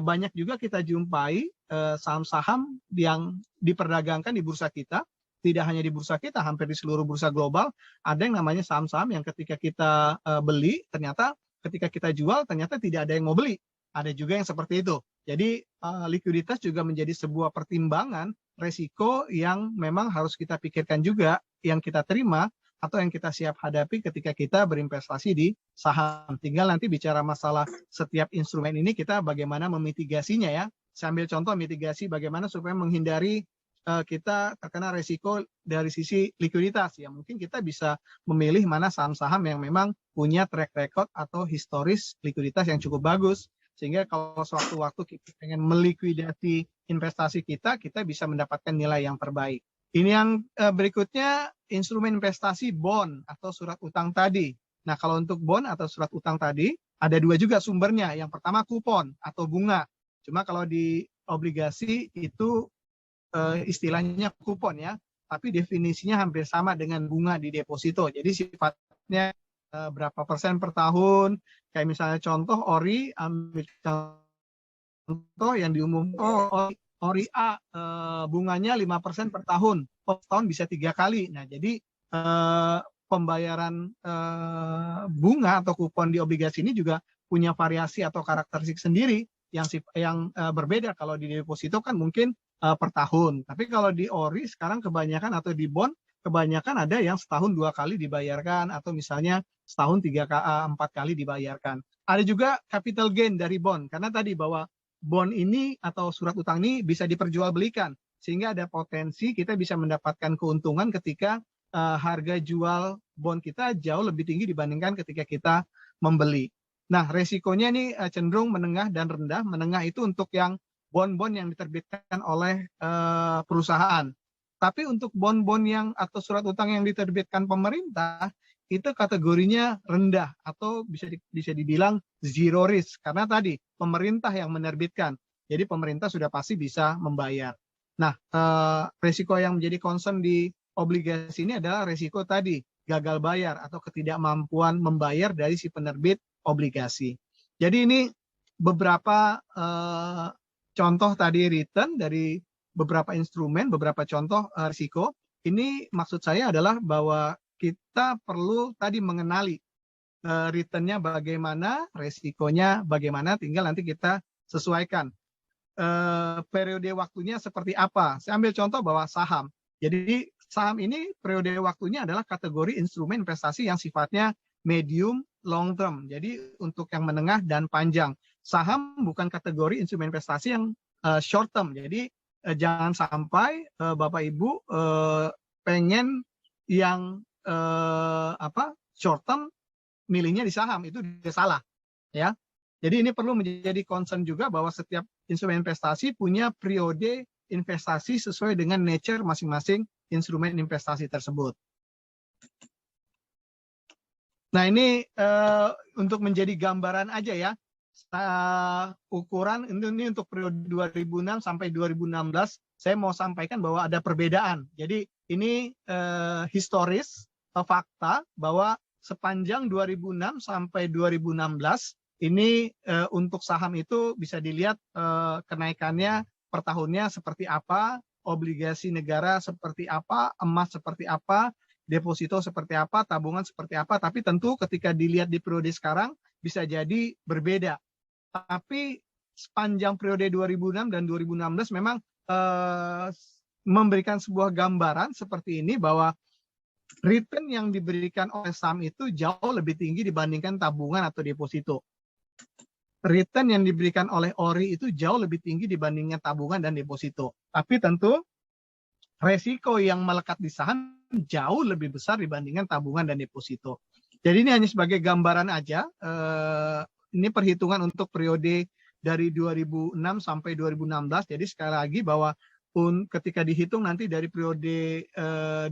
banyak juga kita jumpai saham-saham yang diperdagangkan di bursa kita. Tidak hanya di bursa kita, hampir di seluruh bursa global ada yang namanya saham-saham yang ketika kita beli, ternyata ketika kita jual ternyata tidak ada yang mau beli. Ada juga yang seperti itu. Jadi likuiditas juga menjadi sebuah pertimbangan resiko yang memang harus kita pikirkan juga, yang kita terima atau yang kita siap hadapi ketika kita berinvestasi di saham. Tinggal nanti bicara masalah setiap instrumen ini kita bagaimana memitigasinya ya. Saya ambil contoh mitigasi bagaimana supaya menghindari kita terkena resiko dari sisi likuiditas ya. Mungkin kita bisa memilih mana saham-saham yang memang punya track record atau historis likuiditas yang cukup bagus, sehingga kalau sewaktu-waktu kita ingin melikuidasi investasi kita bisa mendapatkan nilai yang terbaik. Ini yang berikutnya, instrumen investasi bond atau surat utang tadi. Nah, kalau untuk bond atau surat utang tadi ada dua juga sumbernya. Yang pertama kupon atau bunga. Cuma kalau di obligasi itu istilahnya kupon ya, tapi definisinya hampir sama dengan bunga di deposito. Jadi sifatnya berapa persen per tahun, kayak misalnya contoh ORI, ambil contoh yang diumumkan ORI A, bunganya 5% per tahun, per tahun bisa 3 kali. Nah jadi pembayaran bunga atau kupon di obligasi ini juga punya variasi atau karakteristik sendiri yang berbeda. Kalau di deposito kan mungkin per tahun. Tapi kalau di ORI sekarang kebanyakan atau di bond kebanyakan ada yang setahun 2 kali dibayarkan atau misalnya setahun 4 kali dibayarkan. Ada juga capital gain dari bond karena tadi bahwa bond ini atau surat utang ini bisa diperjualbelikan sehingga ada potensi kita bisa mendapatkan keuntungan ketika harga jual bond kita jauh lebih tinggi dibandingkan ketika kita membeli. Nah, resikonya ini cenderung menengah dan rendah. Menengah itu untuk yang bond-bond yang diterbitkan oleh perusahaan. Tapi untuk bond-bond yang atau surat utang yang diterbitkan pemerintah itu kategorinya rendah atau bisa dibilang zero risk karena tadi pemerintah yang menerbitkan. Jadi pemerintah sudah pasti bisa membayar. Nah, resiko yang menjadi concern di obligasi ini adalah resiko tadi gagal bayar atau ketidakmampuan membayar dari si penerbit obligasi. Jadi ini beberapa contoh tadi return dari beberapa instrumen, beberapa contoh risiko. Ini maksud saya adalah bahwa kita perlu tadi mengenali returnnya bagaimana, resikonya bagaimana, tinggal nanti kita sesuaikan. Periode waktunya seperti apa. Saya ambil contoh bahwa saham. Jadi saham ini periode waktunya adalah kategori instrumen investasi yang sifatnya medium long term. Jadi untuk yang menengah dan panjang. Saham bukan kategori instrumen investasi yang short term. Jadi jangan sampai Bapak Ibu pengen yang short term milihnya di saham, itu dia salah ya. Jadi ini perlu menjadi concern juga bahwa setiap instrumen investasi punya periode investasi sesuai dengan nature masing-masing instrumen investasi tersebut. Nah ini untuk menjadi gambaran aja ya, ukuran ini untuk periode 2006 sampai 2016, saya mau sampaikan bahwa ada perbedaan. Jadi ini historis, fakta bahwa sepanjang 2006 sampai 2016, ini untuk saham itu bisa dilihat kenaikannya per tahunnya seperti apa, obligasi negara seperti apa, emas seperti apa, deposito seperti apa, tabungan seperti apa, tapi tentu ketika dilihat di periode sekarang bisa jadi berbeda. Tapi sepanjang periode 2006 dan 2016 memang memberikan sebuah gambaran seperti ini bahwa return yang diberikan oleh saham itu jauh lebih tinggi dibandingkan tabungan atau deposito. Return yang diberikan oleh ORI itu jauh lebih tinggi dibandingkan tabungan dan deposito. Tapi tentu resiko yang melekat di saham jauh lebih besar dibandingkan tabungan dan deposito. Jadi ini hanya sebagai gambaran aja. Ini perhitungan untuk periode dari 2006 sampai 2016. Jadi sekali lagi bahwa ketika dihitung nanti dari periode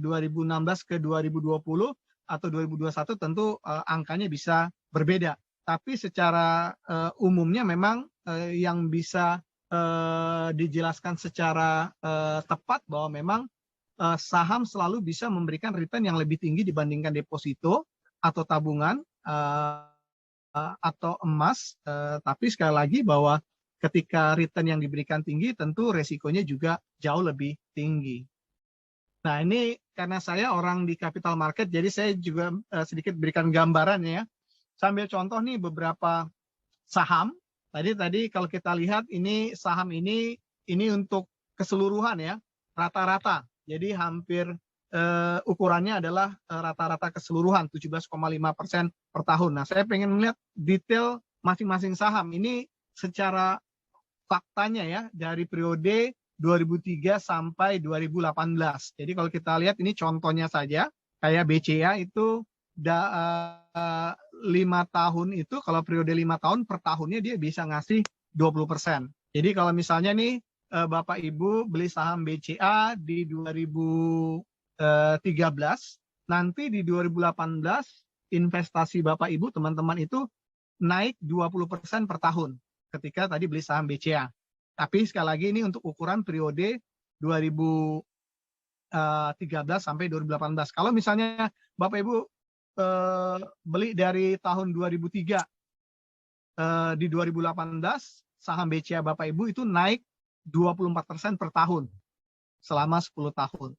2016 ke 2020 atau 2021 tentu angkanya bisa berbeda. Tapi secara umumnya memang yang bisa dijelaskan secara tepat bahwa memang saham selalu bisa memberikan return yang lebih tinggi dibandingkan deposito atau tabungan atau emas. Tapi sekali lagi bahwa ketika return yang diberikan tinggi, tentu resikonya juga jauh lebih tinggi. Nah ini karena saya orang di capital market, jadi saya juga sedikit berikan gambaran ya. Sambil contoh nih beberapa saham. Tadi kalau kita lihat ini saham ini untuk keseluruhan ya, rata-rata. Jadi hampir ukurannya adalah rata-rata keseluruhan 17,5% per tahun. Nah saya pengen melihat detail masing-masing saham. Ini secara faktanya ya dari periode 2003 sampai 2018. Jadi kalau kita lihat ini contohnya saja, kayak BCA itu 5 tahun itu, kalau periode 5 tahun per tahunnya dia bisa ngasih 20%. Jadi kalau misalnya nih Bapak Ibu beli saham BCA di 2013, nanti di 2018 investasi Bapak Ibu teman-teman itu naik 20% per tahun ketika tadi beli saham BCA. Tapi sekali lagi ini untuk ukuran periode 2013 sampai 2018. Kalau misalnya Bapak Ibu beli dari tahun 2003 di 2018 saham BCA Bapak Ibu itu naik 24% per tahun selama 10 tahun.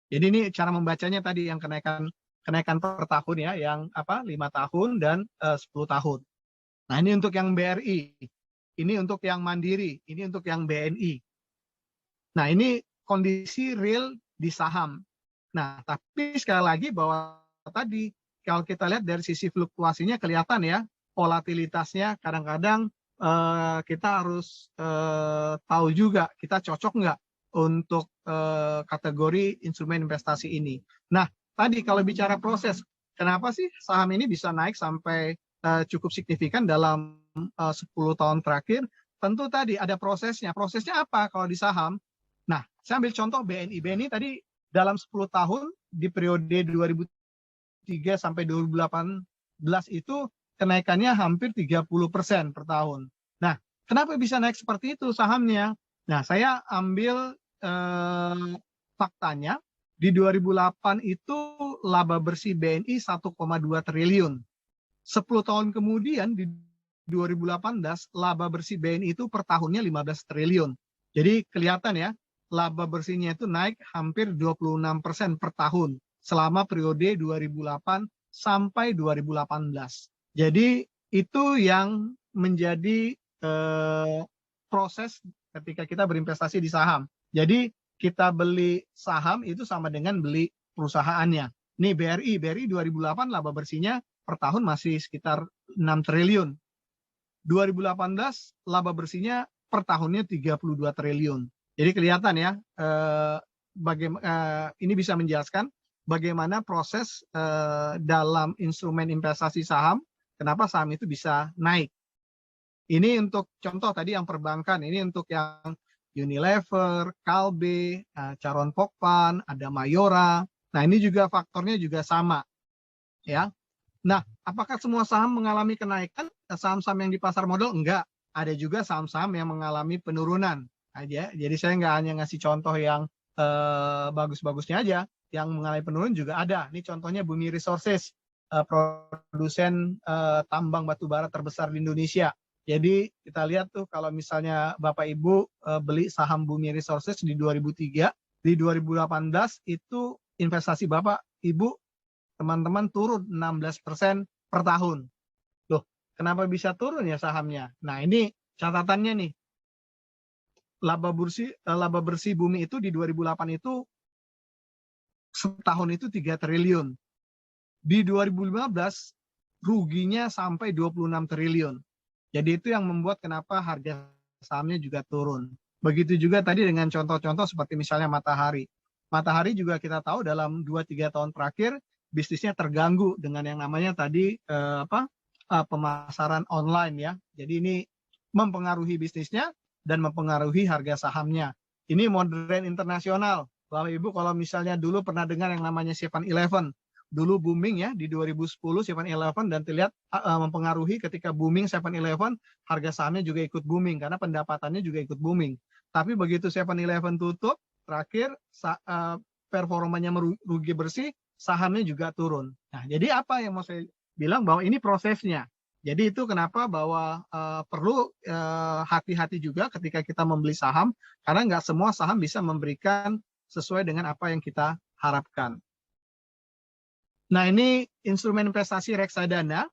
Jadi ini cara membacanya tadi yang kenaikan per tahun ya, yang 5 tahun dan 10 tahun. Nah ini untuk yang BRI, ini untuk yang Mandiri, ini untuk yang BNI. Nah ini kondisi real di saham. Nah tapi sekali lagi bahwa tadi kalau kita lihat dari sisi fluktuasinya kelihatan ya, volatilitasnya kadang-kadang kita harus tahu juga kita cocok nggak untuk kategori instrumen investasi ini. Nah tadi kalau bicara proses, kenapa sih saham ini bisa naik sampai cukup signifikan dalam 10 tahun terakhir? Tentu tadi ada prosesnya. Prosesnya apa kalau di saham? Nah saya ambil contoh BNI. BNI tadi dalam 10 tahun di periode 2003 sampai 2018 itu kenaikannya hampir 30% per tahun. Nah, kenapa bisa naik seperti itu sahamnya? Nah, saya ambil faktanya di 2008 itu laba bersih BNI 1,2 triliun. 10 tahun kemudian di 2018 laba bersih BNI itu per tahunnya 15 triliun. Jadi kelihatan ya, laba bersihnya itu naik hampir 26% per tahun selama periode 2008 sampai 2018. Jadi itu yang menjadi proses ketika kita berinvestasi di saham. Jadi kita beli saham itu sama dengan beli perusahaannya. Nih BRI 2008 laba bersihnya per tahun masih sekitar 6 triliun. 2018 laba bersihnya per tahunnya 32 triliun. Jadi kelihatan ya, ini bisa menjelaskan bagaimana proses dalam instrumen investasi saham, kenapa saham itu bisa naik. Ini untuk contoh tadi yang perbankan, ini untuk yang Unilever, Kalbe, Charon Pokphand, ada Mayora. Nah ini juga faktornya juga sama, ya. Nah apakah semua saham mengalami kenaikan? Saham-saham yang di pasar modal enggak. Ada juga saham-saham yang mengalami penurunan aja. Jadi saya nggak hanya ngasih contoh yang bagus-bagusnya aja, yang mengalami penurunan juga ada. Ini contohnya Bumi Resources, produsen tambang batubara terbesar di Indonesia. Jadi kita lihat tuh kalau misalnya Bapak Ibu beli saham Bumi Resources di 2003, di 2018 itu investasi Bapak Ibu teman-teman turun 16% per tahun. Loh, kenapa bisa turun ya sahamnya? Nah ini catatannya nih. Laba bersih Bumi itu di 2008 itu setahun itu 3 triliun. Di 2015 ruginya sampai 26 triliun. Jadi itu yang membuat kenapa harga sahamnya juga turun. Begitu juga tadi dengan contoh-contoh seperti misalnya Matahari. Matahari juga kita tahu dalam 2-3 tahun terakhir bisnisnya terganggu dengan yang namanya tadi pemasaran online ya. Jadi ini mempengaruhi bisnisnya dan mempengaruhi harga sahamnya. Ini modern internasional. Bapak Ibu kalau misalnya dulu pernah dengar yang namanya 7-Eleven. Dulu booming ya di 2010 7-Eleven dan terlihat mempengaruhi ketika booming 7-Eleven, harga sahamnya juga ikut booming karena pendapatannya juga ikut booming. Tapi begitu 7-Eleven tutup, terakhir performanya merugi bersih, sahamnya juga turun. Nah, jadi apa yang mau saya bilang bahwa ini prosesnya. Jadi itu kenapa bahwa perlu hati-hati juga ketika kita membeli saham, karena nggak semua saham bisa memberikan sesuai dengan apa yang kita harapkan. Nah, ini instrumen investasi reksadana.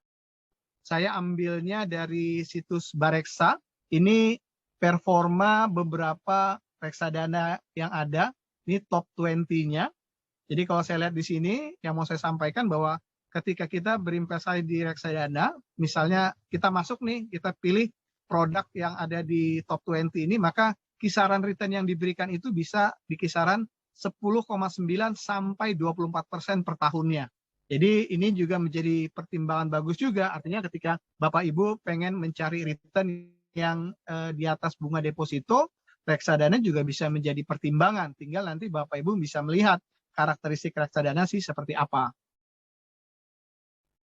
Saya ambilnya dari situs Bareksa. Ini performa beberapa reksadana yang ada. Ini top 20-nya. Jadi kalau saya lihat di sini, yang mau saya sampaikan bahwa ketika kita berinvestasi di reksadana, misalnya kita masuk nih, kita pilih produk yang ada di top 20 ini, maka kisaran return yang diberikan itu bisa di kisaran 10,9 sampai 24% per tahunnya. Jadi ini juga menjadi pertimbangan bagus juga, artinya ketika Bapak Ibu pengen mencari return yang di atas bunga deposito, reksadana juga bisa menjadi pertimbangan. Tinggal nanti Bapak Ibu bisa melihat karakteristik reksadana sih seperti apa.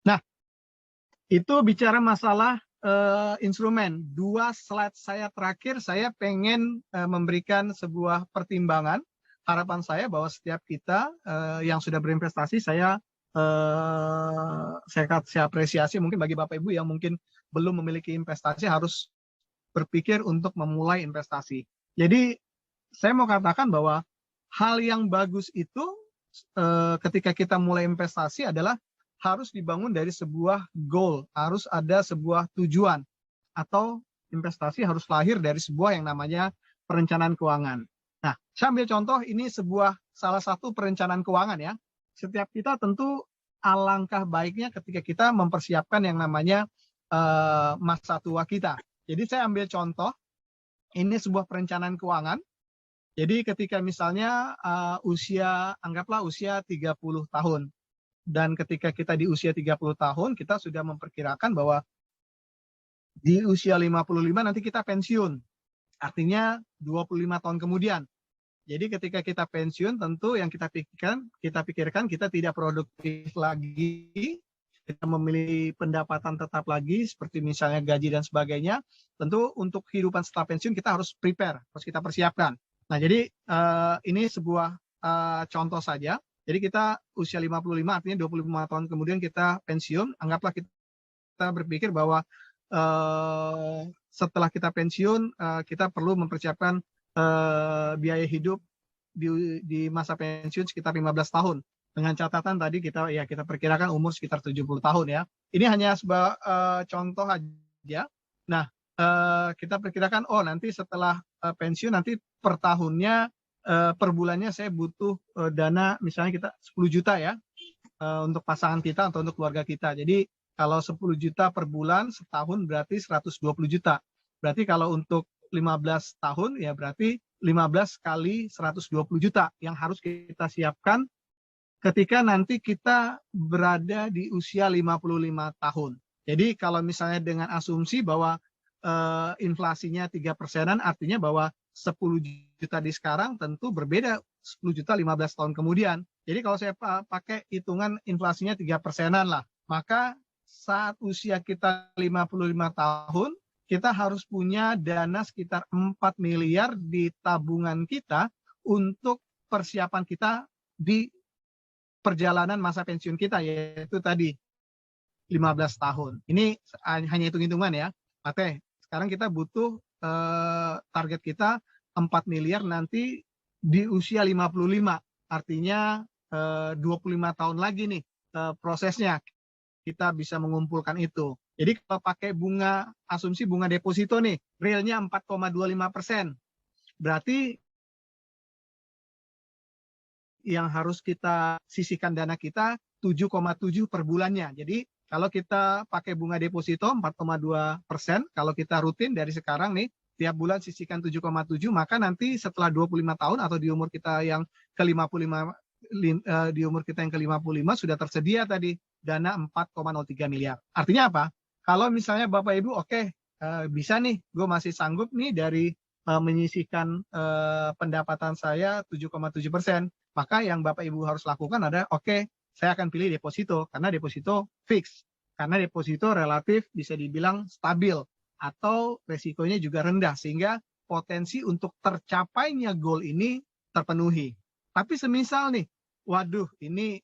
Nah, itu bicara masalah instrumen. 2 slide saya terakhir, saya pengen memberikan sebuah pertimbangan. Harapan saya bahwa setiap kita yang sudah berinvestasi, saya apresiasi mungkin bagi Bapak Ibu yang mungkin belum memiliki investasi harus berpikir untuk memulai investasi. Jadi saya mau katakan bahwa hal yang bagus itu ketika kita mulai investasi adalah harus dibangun dari sebuah goal, harus ada sebuah tujuan, atau investasi harus lahir dari sebuah yang namanya perencanaan keuangan. Nah, saya ambil contoh ini salah satu perencanaan keuangan ya. Setiap kita tentu alangkah baiknya ketika kita mempersiapkan yang namanya masa tua kita. Jadi saya ambil contoh, ini sebuah perencanaan keuangan. Jadi ketika misalnya anggaplah usia 30 tahun. Dan ketika kita di usia 30 tahun, kita sudah memperkirakan bahwa di usia 55 nanti kita pensiun. Artinya 25 tahun kemudian. Jadi ketika kita pensiun, tentu yang kita pikirkan kita tidak produktif lagi, kita memiliki pendapatan tetap lagi, seperti misalnya gaji dan sebagainya. Tentu untuk kehidupan setelah pensiun kita harus prepare, harus kita persiapkan. Nah, jadi ini sebuah contoh saja. Jadi kita usia 55, artinya 25 tahun kemudian kita pensiun. Anggaplah kita berpikir bahwa setelah kita pensiun, kita perlu mempersiapkan biaya hidup di masa pensiun sekitar 15 tahun. Dengan catatan tadi kita perkirakan umur sekitar 70 tahun ya. Ini hanya sebuah contoh aja. Nah, kita perkirakan nanti setelah pensiun nanti per tahunnya per bulannya saya butuh dana misalnya kita 10 juta ya untuk pasangan kita atau untuk keluarga kita. Jadi kalau 10 juta per bulan setahun berarti 120 juta. Berarti kalau untuk 15 tahun ya berarti 15 kali 120 juta yang harus kita siapkan ketika nanti kita berada di usia 55 tahun. Jadi kalau misalnya dengan asumsi bahwa inflasinya 3%-an, artinya bahwa 10 juta di sekarang tentu berbeda 10 juta 15 tahun kemudian. Jadi kalau saya pakai hitungan inflasinya 3%-an lah, maka saat usia kita 55 tahun, kita harus punya dana sekitar 4 miliar di tabungan kita untuk persiapan kita di perjalanan masa pensiun kita, yaitu tadi 15 tahun. Ini hanya hitung-hitungan ya. Oke, sekarang kita butuh target kita 4 miliar nanti di usia 55. Artinya 25 tahun lagi nih prosesnya kita bisa mengumpulkan itu. Jadi kalau pakai asumsi bunga deposito nih, realnya 4,25%. Berarti yang harus kita sisihkan dana kita 7,7 per bulannya. Jadi kalau kita pakai bunga deposito 4,2%, kalau kita rutin dari sekarang nih, tiap bulan sisihkan 7,7, maka nanti setelah 25 tahun atau di umur kita yang ke-55, di umur kita yang ke-55 sudah tersedia tadi dana 4,03 miliar. Artinya apa? Kalau misalnya Bapak Ibu, bisa nih, gue masih sanggup nih dari menyisihkan pendapatan saya 7,7%, maka yang Bapak Ibu harus lakukan adalah saya akan pilih deposito, karena deposito fix, karena deposito relatif bisa dibilang stabil atau resikonya juga rendah, sehingga potensi untuk tercapainya goal ini terpenuhi. Tapi semisal nih, waduh ini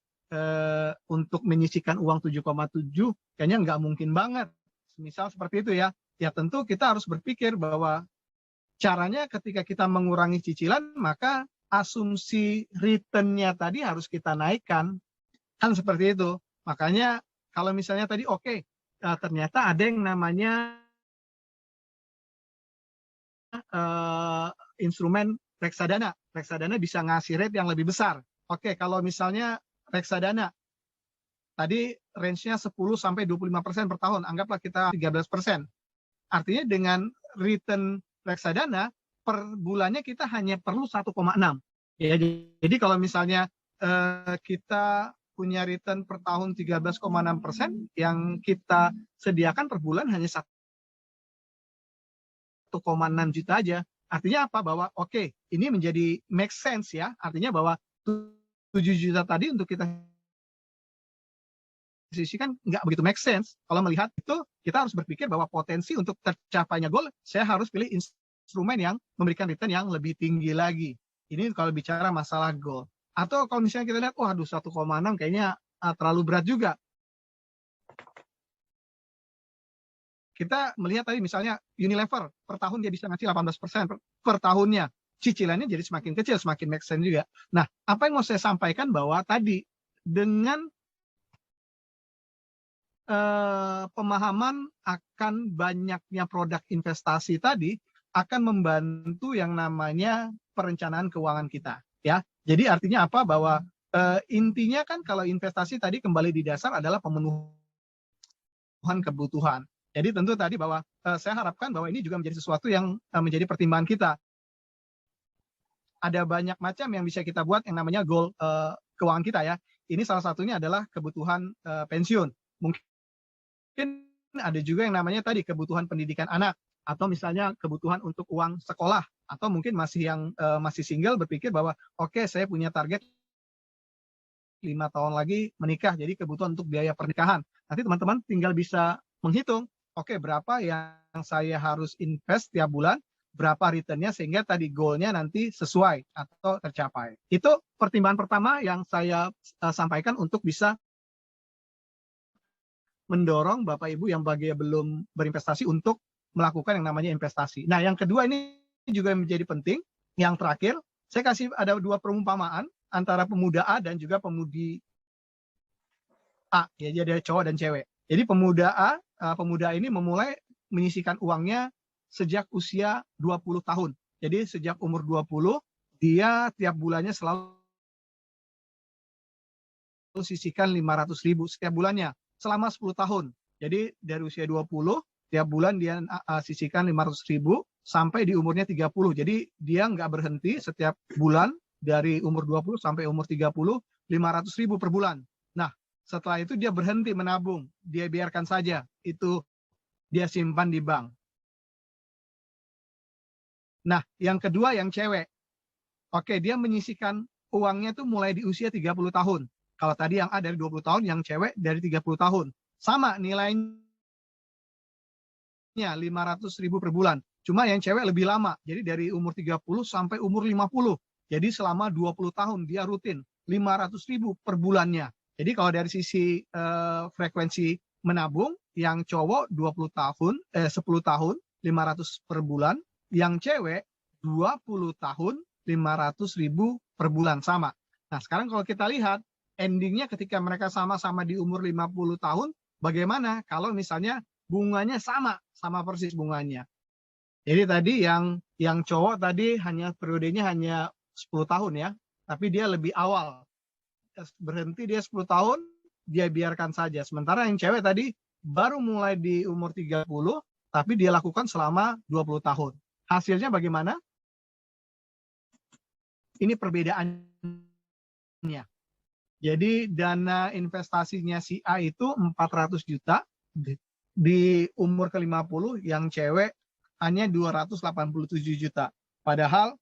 untuk menyisihkan uang 7,7 kayaknya nggak mungkin banget. Misal seperti itu ya tentu kita harus berpikir bahwa caranya ketika kita mengurangi cicilan, maka asumsi return-nya tadi harus kita naikkan. Kan seperti itu. Makanya kalau misalnya tadi ternyata ada yang namanya instrumen reksadana. Reksadana bisa ngasih rate yang lebih besar. Kalau misalnya reksadana tadi range-nya 10-25% per tahun, anggaplah kita 13%. Artinya dengan return reksadana per bulannya kita hanya perlu 1,6. Ya, jadi kalau misalnya kita punya return per tahun 13,6%, yang kita sediakan per bulan hanya 1,6 juta aja. Artinya apa? Bahwa ini menjadi make sense ya. Artinya bahwa 7 juta tadi untuk kita sisihkan nggak begitu make sense. Kalau melihat itu, kita harus berpikir bahwa potensi untuk tercapainya goal, saya harus pilih instrumen yang memberikan return yang lebih tinggi lagi. Ini kalau bicara masalah goal. Atau kalau misalnya kita lihat, 1,6 kayaknya terlalu berat juga. Kita melihat tadi misalnya Unilever, per tahun dia bisa ngasih 18% per tahunnya. Cicilannya jadi semakin kecil, semakin make sense juga. Nah, apa yang mau saya sampaikan bahwa tadi, dengan pemahaman akan banyaknya produk investasi tadi, akan membantu yang namanya perencanaan keuangan kita. Ya, jadi artinya apa? Bahwa intinya kan kalau investasi tadi kembali di dasar adalah pemenuhan kebutuhan. Jadi tentu tadi bahwa saya harapkan bahwa ini juga menjadi sesuatu yang menjadi pertimbangan kita. Ada banyak macam yang bisa kita buat yang namanya goal keuangan kita ya. Ini salah satunya adalah kebutuhan pensiun. Mungkin ada juga yang namanya tadi kebutuhan pendidikan anak, atau misalnya kebutuhan untuk uang sekolah, atau mungkin masih single berpikir bahwa saya punya target 5 tahun lagi menikah, jadi kebutuhan untuk biaya pernikahan. Nanti teman-teman tinggal bisa menghitung, berapa yang saya harus invest tiap bulan, berapa returnnya sehingga tadi goalnya nanti sesuai atau tercapai. Itu pertimbangan pertama yang saya sampaikan untuk bisa mendorong Bapak Ibu yang belum berinvestasi untuk melakukan yang namanya investasi. Nah, yang kedua ini juga menjadi penting. Yang terakhir, saya kasih ada 2 perumpamaan antara pemuda A dan juga pemudi A. Ya, jadi ada cowok dan cewek. Jadi pemuda ini memulai menyisihkan uangnya sejak usia 20 tahun. Jadi sejak umur 20, dia tiap bulannya selalu sisihkan 500.000 setiap bulannya selama 10 tahun. Jadi dari usia 20, tiap bulan dia sisihkan 500.000 sampai di umurnya 30. Jadi dia nggak berhenti setiap bulan dari umur 20 sampai umur 30, 500.000 per bulan. Nah, setelah itu dia berhenti menabung. Dia biarkan saja. Itu dia simpan di bank. Nah, yang kedua yang cewek. Dia menyisihkan uangnya tuh mulai di usia 30 tahun. Kalau tadi yang A dari 20 tahun, yang cewek dari 30 tahun. Sama nilainya 500.000 per bulan. Cuma yang cewek lebih lama. Jadi dari umur 30 sampai umur 50. Jadi selama 20 tahun dia rutin 500.000 per bulannya. Jadi kalau dari sisi frekuensi menabung, yang cowok 10 tahun 500 per bulan, yang cewek 20 tahun 500.000 per bulan sama. Nah, sekarang kalau kita lihat endingnya ketika mereka sama-sama di umur 50 tahun, bagaimana kalau misalnya bunganya sama persis bunganya. Jadi tadi yang cowok tadi hanya periodenya hanya 10 tahun ya. tapi dia lebih awal. Berhenti dia 10 tahun, dia biarkan saja. Sementara yang cewek tadi baru mulai di umur 30, tapi dia lakukan selama 20 tahun. Hasilnya bagaimana? Ini perbedaannya. Jadi dana investasinya si A itu 400 juta di umur ke-50, yang cewek hanya 287 juta. Padahal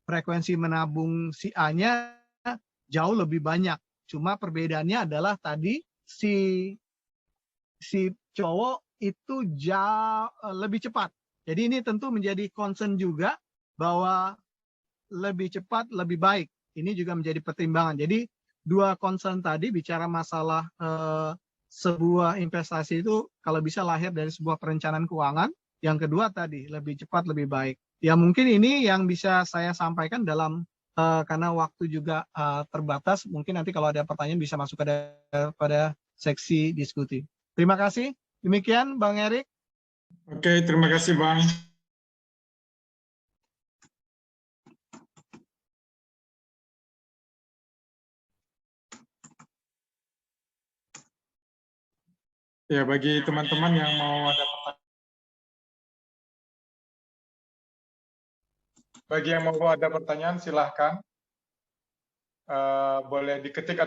frekuensi menabung si A-nya jauh lebih banyak. Cuma perbedaannya adalah tadi si cowok itu jauh lebih cepat. Jadi ini tentu menjadi concern juga bahwa lebih cepat lebih baik. Ini juga menjadi pertimbangan. Jadi dua concern tadi bicara masalah sebuah investasi itu kalau bisa lahir dari sebuah perencanaan keuangan. Yang kedua tadi lebih cepat lebih baik. Ya mungkin ini yang bisa saya sampaikan dalam karena waktu juga terbatas. Mungkin nanti kalau ada pertanyaan bisa masuk pada seksi diskusi. Terima kasih. Demikian Bang Erik. Oke, terima kasih Bang. Ya, bagi teman-teman yang mau ada pertanyaan, silahkan boleh diketik